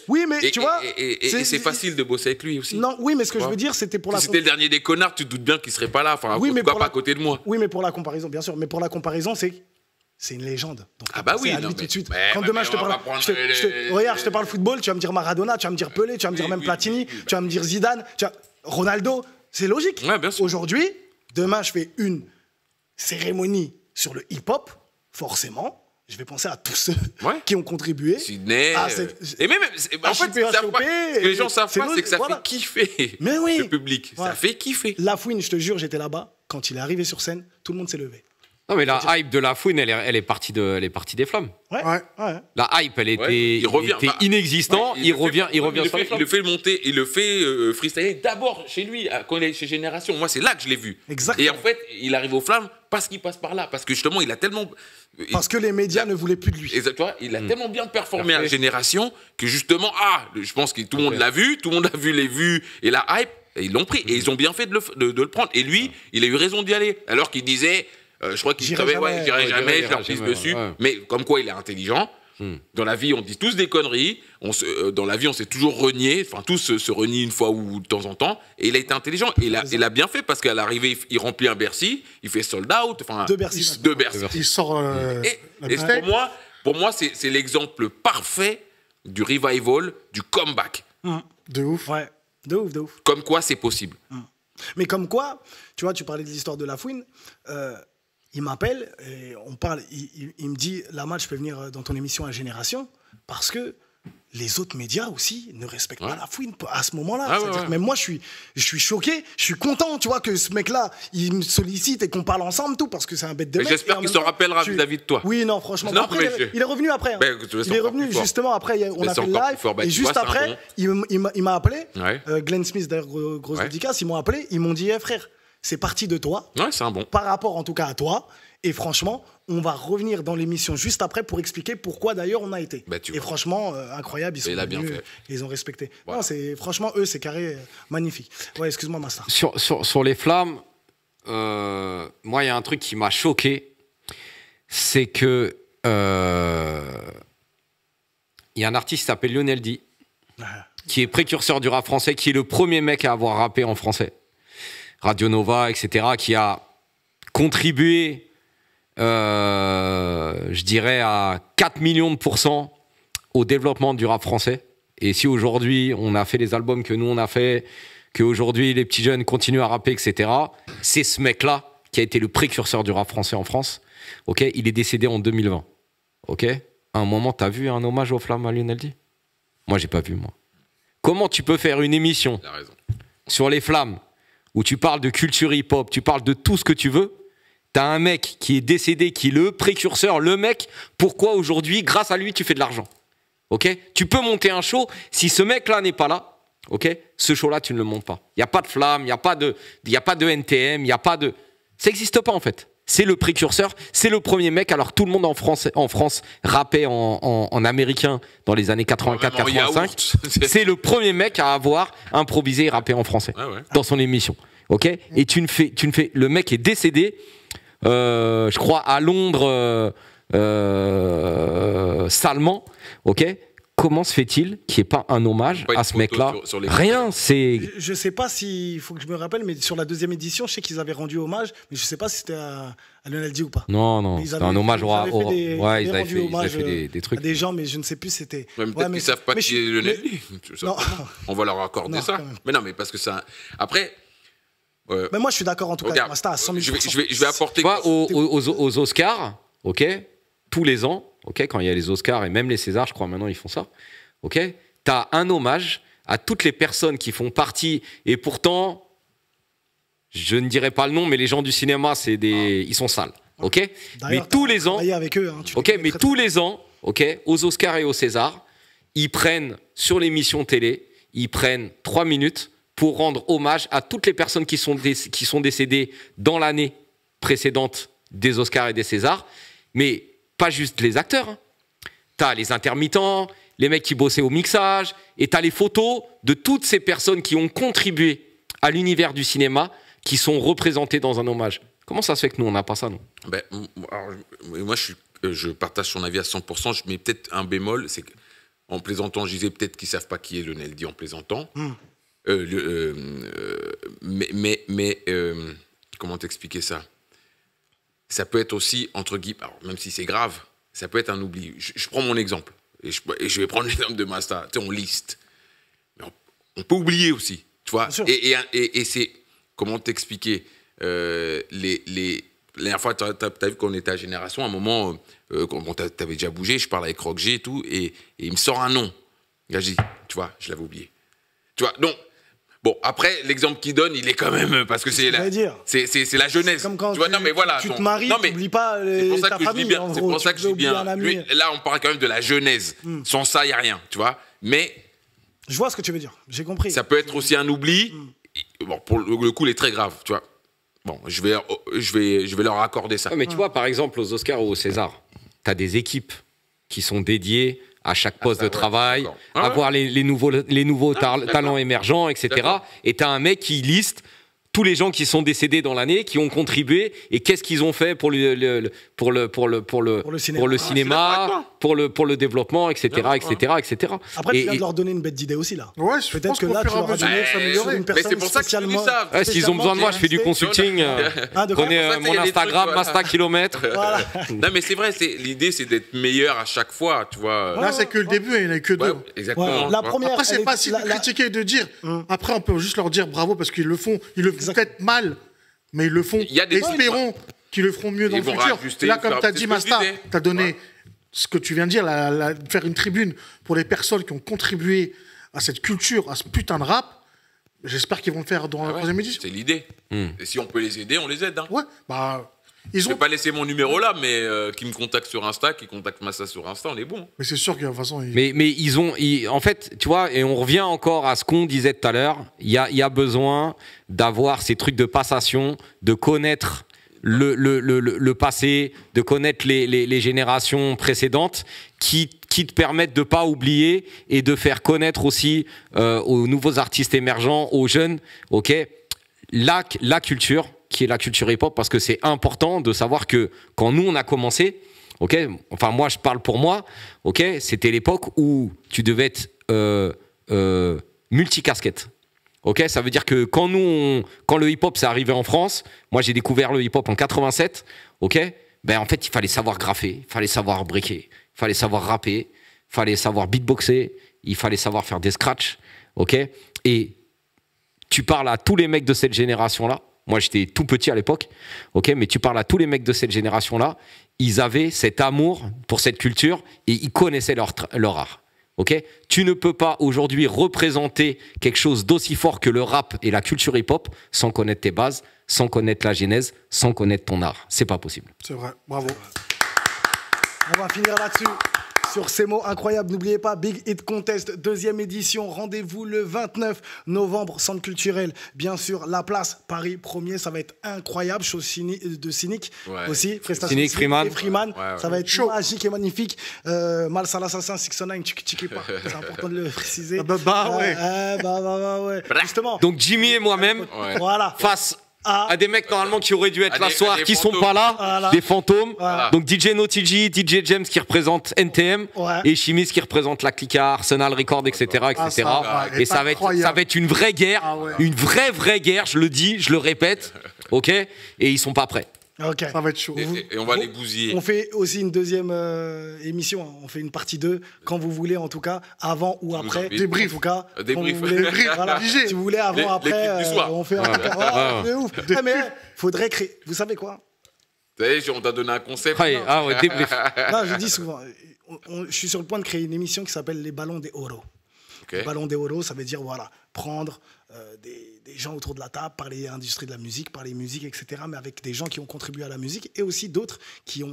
Oui, mais tu vois. Et c'est facile de bosser avec lui aussi. Non, oui, mais ce que je veux dire, c'était pour la. Si c'était le dernier des connards, tu te doutes bien qu'il serait pas là. Enfin, oui, pourquoi pas à côté de moi. Oui, mais pour la comparaison, bien sûr. Mais pour la comparaison, c'est une légende. Donc, ah bah oui, non, tout de suite. Quand demain je te parle, regarde, je te parle football, tu vas me dire Maradona, tu vas me dire Pelé, tu vas me dire même Platini, tu vas me dire Zidane, Ronaldo. C'est logique. Ouais, bien sûr. Aujourd'hui, demain, je fais une cérémonie sur le hip-hop, forcément. Je vais penser à tous ceux qui ont contribué. Sydney. Et même, en fait, ce que les gens savent pas, c'est que ça fait kiffer le public. Ça fait kiffer. Lafouine, je te jure, j'étais là-bas. Quand il est arrivé sur scène, tout le monde s'est levé. Non, mais la hype de Lafouine, elle est partie des flammes. Ouais. La hype, elle était inexistante. Il revient sur les flammes. Il le fait monter, il le fait freestyler d'abord chez lui, quand il est chez Génération. Moi, c'est là que je l'ai vu. Exactement. Et en fait, il arrive aux flammes parce qu'il passe par là. Parce que justement, il a tellement. Parce que les médias ne voulaient plus de lui. Exactement. Il a tellement bien performé à Génération que justement, je pense que tout le monde l'a vu, tout le monde a vu les vues et la hype, et ils l'ont pris. Et ils ont bien fait de le prendre. Et lui, il a eu raison d'y aller. Alors qu'il disait. Je crois qu'il savait, j'irai jamais, je leur pisse dessus. Ouais. Mais comme quoi, il est intelligent. Dans la vie, on dit tous des conneries. Dans la vie, on s'est toujours renié. Enfin, tous se renient une fois ou de temps en temps. Et il a été intelligent. Et il a bien fait parce qu'à l'arrivée, il remplit un Bercy. Il fait sold out. Enfin, deux Bercy. Il sort. Et pour moi, c'est l'exemple parfait du revival, du comeback. De ouf. Ouais. De ouf. Comme quoi, c'est possible. Mais comme quoi, tu vois, tu parlais de l'histoire de Lafouine. Il m'appelle et on parle. Il me dit, Lama, je peux venir dans ton émission à Génération parce que les autres médias aussi ne respectent pas Lafouine à ce moment-là. C'est-à-dire que même moi, je suis choqué, je suis content, tu vois, que ce mec-là, il me sollicite et qu'on parle ensemble, tout, parce que c'est un bête de mec. J'espère qu'il s'en rappellera vis-à-il de toi. Oui, non, franchement. Non, après, il est revenu après. Hein. Il est revenu justement après. On a fait le live et juste après, il m'a appelé. Glenn Smith, d'ailleurs, grosse dédicace, ils m'ont appelé, ils m'ont dit, frère. C'est parti de toi. Ouais, c'est un bon. Par rapport, en tout cas, à toi. Et franchement, on va revenir dans l'émission juste après pour expliquer pourquoi, d'ailleurs, on a été. Et franchement, incroyable. Ils sont venus, ils ont respecté. Voilà. Non, franchement, eux, c'est carré, magnifique. Ouais, excuse-moi, Master. Sur les flammes, moi, il y a un truc qui m'a choqué. C'est que il y a un artiste qui s'appelle Lionel D, qui est précurseur du rap français, qui est le premier mec à avoir rappé en français. Radio Nova, etc., qui a contribué, je dirais, à 4 millions de % au développement du rap français. Et si aujourd'hui, on a fait les albums que nous, on a fait, qu'aujourd'hui, les petits jeunes continuent à rapper, etc., c'est ce mec-là qui a été le précurseur du rap français en France. Okay, il est décédé en 2020. Okay, à un moment, t'as vu un hommage aux flammes à Lionel D? Moi, j'ai pas vu, moi. Comment tu peux faire une émission sur les flammes où tu parles de culture hip-hop, tu parles de tout ce que tu veux, t'as un mec qui est décédé, qui est le précurseur, le mec, pourquoi aujourd'hui, grâce à lui, tu fais de l'argent? Ok? Tu peux monter un show, si ce mec-là n'est pas là, ok? Ce show-là, tu ne le montes pas. Il n'y a pas de flamme, il n'y a pas de NTM, il n'y a pas de... Ça n'existe pas, en fait. C'est le précurseur, c'est le premier mec, alors tout le monde en France rappait en américain dans les années 84-85. C'est le premier mec à avoir improvisé et rappé en français dans son émission. Okay, et tu ne fais, le mec est décédé, je crois, à Londres, salement. Ok. Comment se fait-il qu'il n'y ait pas un hommage à ce mec-là? Rien, c'est... Je ne sais pas s'il faut que je me rappelle, mais sur la deuxième édition, je sais qu'ils avaient rendu hommage, mais je ne sais pas si c'était à Lionel D ou pas. Non, c'était un hommage au... Ils avaient fait des trucs. À des gens, mais je ne sais plus si c'était... Peut-être qu'ils ne savent pas qui est Lionel D. On va leur accorder ça. Mais non, mais parce que ça... Après... Mais moi, je suis d'accord en tout cas avec Masta à 100 000%. Je vais apporter... Aux Oscars, ok, tous les ans, okay, quand il y a les Oscars et même les Césars, je crois maintenant ils font ça, okay, tu as un hommage à toutes les personnes qui font partie, et pourtant, je ne dirais pas le nom, mais les gens du cinéma, ils sont sales. Okay, mais tous les ans, avec eux, hein, tous les ans, okay, aux Oscars et aux Césars, ils prennent sur l'émission télé, ils prennent 3 minutes pour rendre hommage à toutes les personnes qui sont décédées dans l'année précédente des Oscars et des Césars, mais pas juste les acteurs. Hein. T'as les intermittents, les mecs qui bossaient au mixage, et tu as les photos de toutes ces personnes qui ont contribué à l'univers du cinéma, qui sont représentées dans un hommage. Comment ça se fait que nous, on n'a pas ça, nous? Alors, moi, je partage son avis à 100%. Je mets peut-être un bémol, c'est qu'en plaisantant, je disais peut-être qu'ils ne savent pas qui est Lionel D en plaisantant. Comment t'expliquer ça? Ça peut être aussi, entre guillemets, alors, même si c'est grave, ça peut être un oubli. Je prends mon exemple, et je vais prendre l'exemple de Masta. Tu sais, on liste. Mais on peut oublier aussi, tu vois. Et c'est, comment t'expliquer, la dernière fois, tu as vu qu'on était à Génération, à un moment, tu avais déjà bougé, je parle avec Rock G et tout, et il me sort un nom. Là, je dis, tu vois, je l'avais oublié. Tu vois, donc, bon, après, l'exemple qu'il donne, il est quand même, parce que c'est la jeunesse. Comme quand tu vois, non, mais voilà, tu te maries, tu n'oublies pas ta famille. C'est pour ça que je dis bien. Là, on parle quand même de la genèse. Sans ça, il n'y a rien, tu vois. Mais... Je vois ce que tu veux dire, j'ai compris. Ça peut être aussi un oubli. Bon, pour le coup, il est très grave, tu vois. Bon, je vais leur accorder ça. Ouais, mais tu vois, par exemple, aux Oscars ou au César, tu as des équipes qui sont dédiées à chaque poste de travail, à voir les nouveaux talents émergents, etc. Et tu as un mec qui liste tous les gens qui sont décédés dans l'année, qui ont contribué, et qu'est-ce qu'ils ont fait pour le cinéma, pour le développement, etc., etc. Après, tu viens de leur donner une bête d'idée aussi, là. Ouais, peut-être que là, tu leur as donné une personne c'est pour ça qu'ils disent ça. S'ils ont besoin de moi, je fais du consulting. Prenez mon Instagram, Masta Kilomètre. Non, mais c'est vrai, l'idée, c'est d'être meilleur à chaque fois, tu vois. Là, c'est que le début, il n'y en a que deux. Exactement. La première, après, c'est facile de critiquer et de dire. Après, on peut juste leur dire bravo parce qu'ils le font. Ils le font peut-être mal, mais ils le font. Espérons qu'ils le feront mieux dans le futur. Là, comme tu as dit, Masta, tu as donné ce que tu viens de dire, faire une tribune pour les personnes qui ont contribué à cette culture, à ce putain de rap. J'espère qu'ils vont le faire dans la troisième édition. C'est l'idée. Et si on peut les aider, on les aide. Hein. Ouais, bah... Je ne vais pas laisser mon numéro là, mais qui me contactent sur Insta, qui contactent Massa sur Insta, on est bon. Mais c'est sûr que de toute façon... Mais en fait, tu vois, et on revient encore à ce qu'on disait tout à l'heure, il y a besoin d'avoir ces trucs de passation, de connaître le passé, de connaître les générations précédentes qui te permettent de ne pas oublier et de faire connaître aussi aux nouveaux artistes émergents, aux jeunes, la culture, qui est la culture hip-hop, parce que c'est important de savoir que quand nous, on a commencé, enfin moi, je parle pour moi, c'était l'époque où tu devais être multicasquette. Ça veut dire que quand le hip-hop s'est arrivé en France, moi j'ai découvert le hip-hop en 87, en fait, il fallait savoir graffer, il fallait savoir breaker, il fallait savoir rapper, il fallait savoir beatboxer, il fallait savoir faire des scratchs, et tu parles à tous les mecs de cette génération-là. Moi, j'étais tout petit à l'époque, mais tu parles à tous les mecs de cette génération-là, ils avaient cet amour pour cette culture et ils connaissaient leur art. Tu ne peux pas aujourd'hui représenter quelque chose d'aussi fort que le rap et la culture hip-hop sans connaître tes bases, sans connaître la genèse, sans connaître ton art. C'est pas possible. C'est vrai, bravo. On va finir là-dessus. Sur ces mots incroyables, n'oubliez pas, Big Hit Contest, 2e édition. Rendez-vous le 29 novembre, centre culturel. Bien sûr, La Place, Paris 1er. Ça va être incroyable. Show de Cynic aussi. Cynic, Freeman. Ça va être chaud, magique et magnifique. Mal Sal Assassin, 6ix9ine, tchiki pas. C'est important de le préciser. Ouais. Justement. Donc Jimmy et moi-même, face à des mecs normalement qui auraient dû être là ce soir, qui sont pas là, des fantômes. Donc DJ NoTG, DJ James qui représente NTM et Chimis qui représente la Clica, Arsenal Record, etc. Et ça va être une vraie guerre, une vraie guerre, je le dis, je le répète, et ils sont pas prêts. Ça va être chaud. Et on va les bousiller. On fait aussi une deuxième émission. On fait une partie 2, quand vous voulez, en tout cas, avant ou après. Débrief. En tout cas, débrief. Voilà. Si vous voulez, avant, après, on fait un de ouf. Mais faudrait créer. Vous savez quoi? Vous savez, on t'a donné un concept. Débrief. Non, je dis souvent, je suis sur le point de créer une émission qui s'appelle Les Ballons des Oro. Les Ballons des Oro, ça veut dire, prendre des gens autour de la table, parler industrie de la musique, parler musique, etc., mais avec des gens qui ont contribué à la musique et aussi d'autres qui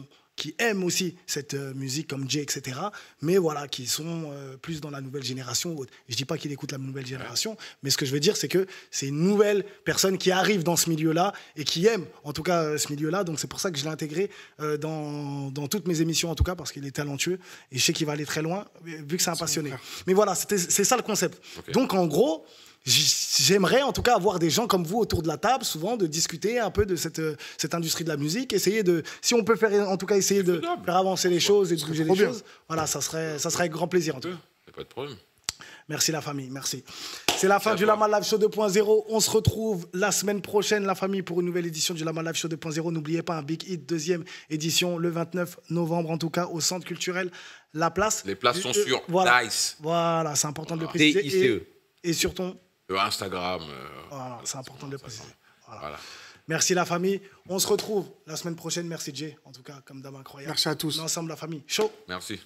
qui aiment aussi cette musique comme Jay, etc. Mais voilà, qui sont plus dans la nouvelle génération. Je dis pas qu'il écoute la nouvelle génération, mais ce que je veux dire, c'est que c'est une nouvelle personne qui arrive dans ce milieu-là et qui aime, en tout cas, ce milieu-là. Donc c'est pour ça que je l'ai intégré dans toutes mes émissions, en tout cas, parce qu'il est talentueux et je sais qu'il va aller très loin, vu que c'est un passionné. Mais voilà, c'est ça le concept. Okay. Donc en gros, j'aimerais en tout cas avoir des gens comme vous autour de la table, souvent, de discuter un peu de cette industrie de la musique, essayer de, si on peut faire, en tout cas, essayer de faire avancer les choses et de bouger les choses. Voilà, ça serait avec grand plaisir, en tout cas. Il n'y a pas de problème. Merci la famille, merci. C'est la fin du Lama Live Show 2.0. On se retrouve la semaine prochaine, la famille, pour une nouvelle édition du Lama Live Show 2.0. N'oubliez pas, un Big Hit, deuxième édition, le 29 novembre, en tout cas, au Centre culturel La Place. Les places sont sur Dice. Voilà, c'est important de le préciser. Et sur ton Instagram. Voilà, c'est important de le préciser. Voilà. Merci la famille. On se retrouve la semaine prochaine. Merci Jay, en tout cas, comme d'hab incroyable. Merci à tous. On est ensemble la famille. Chaud. Merci.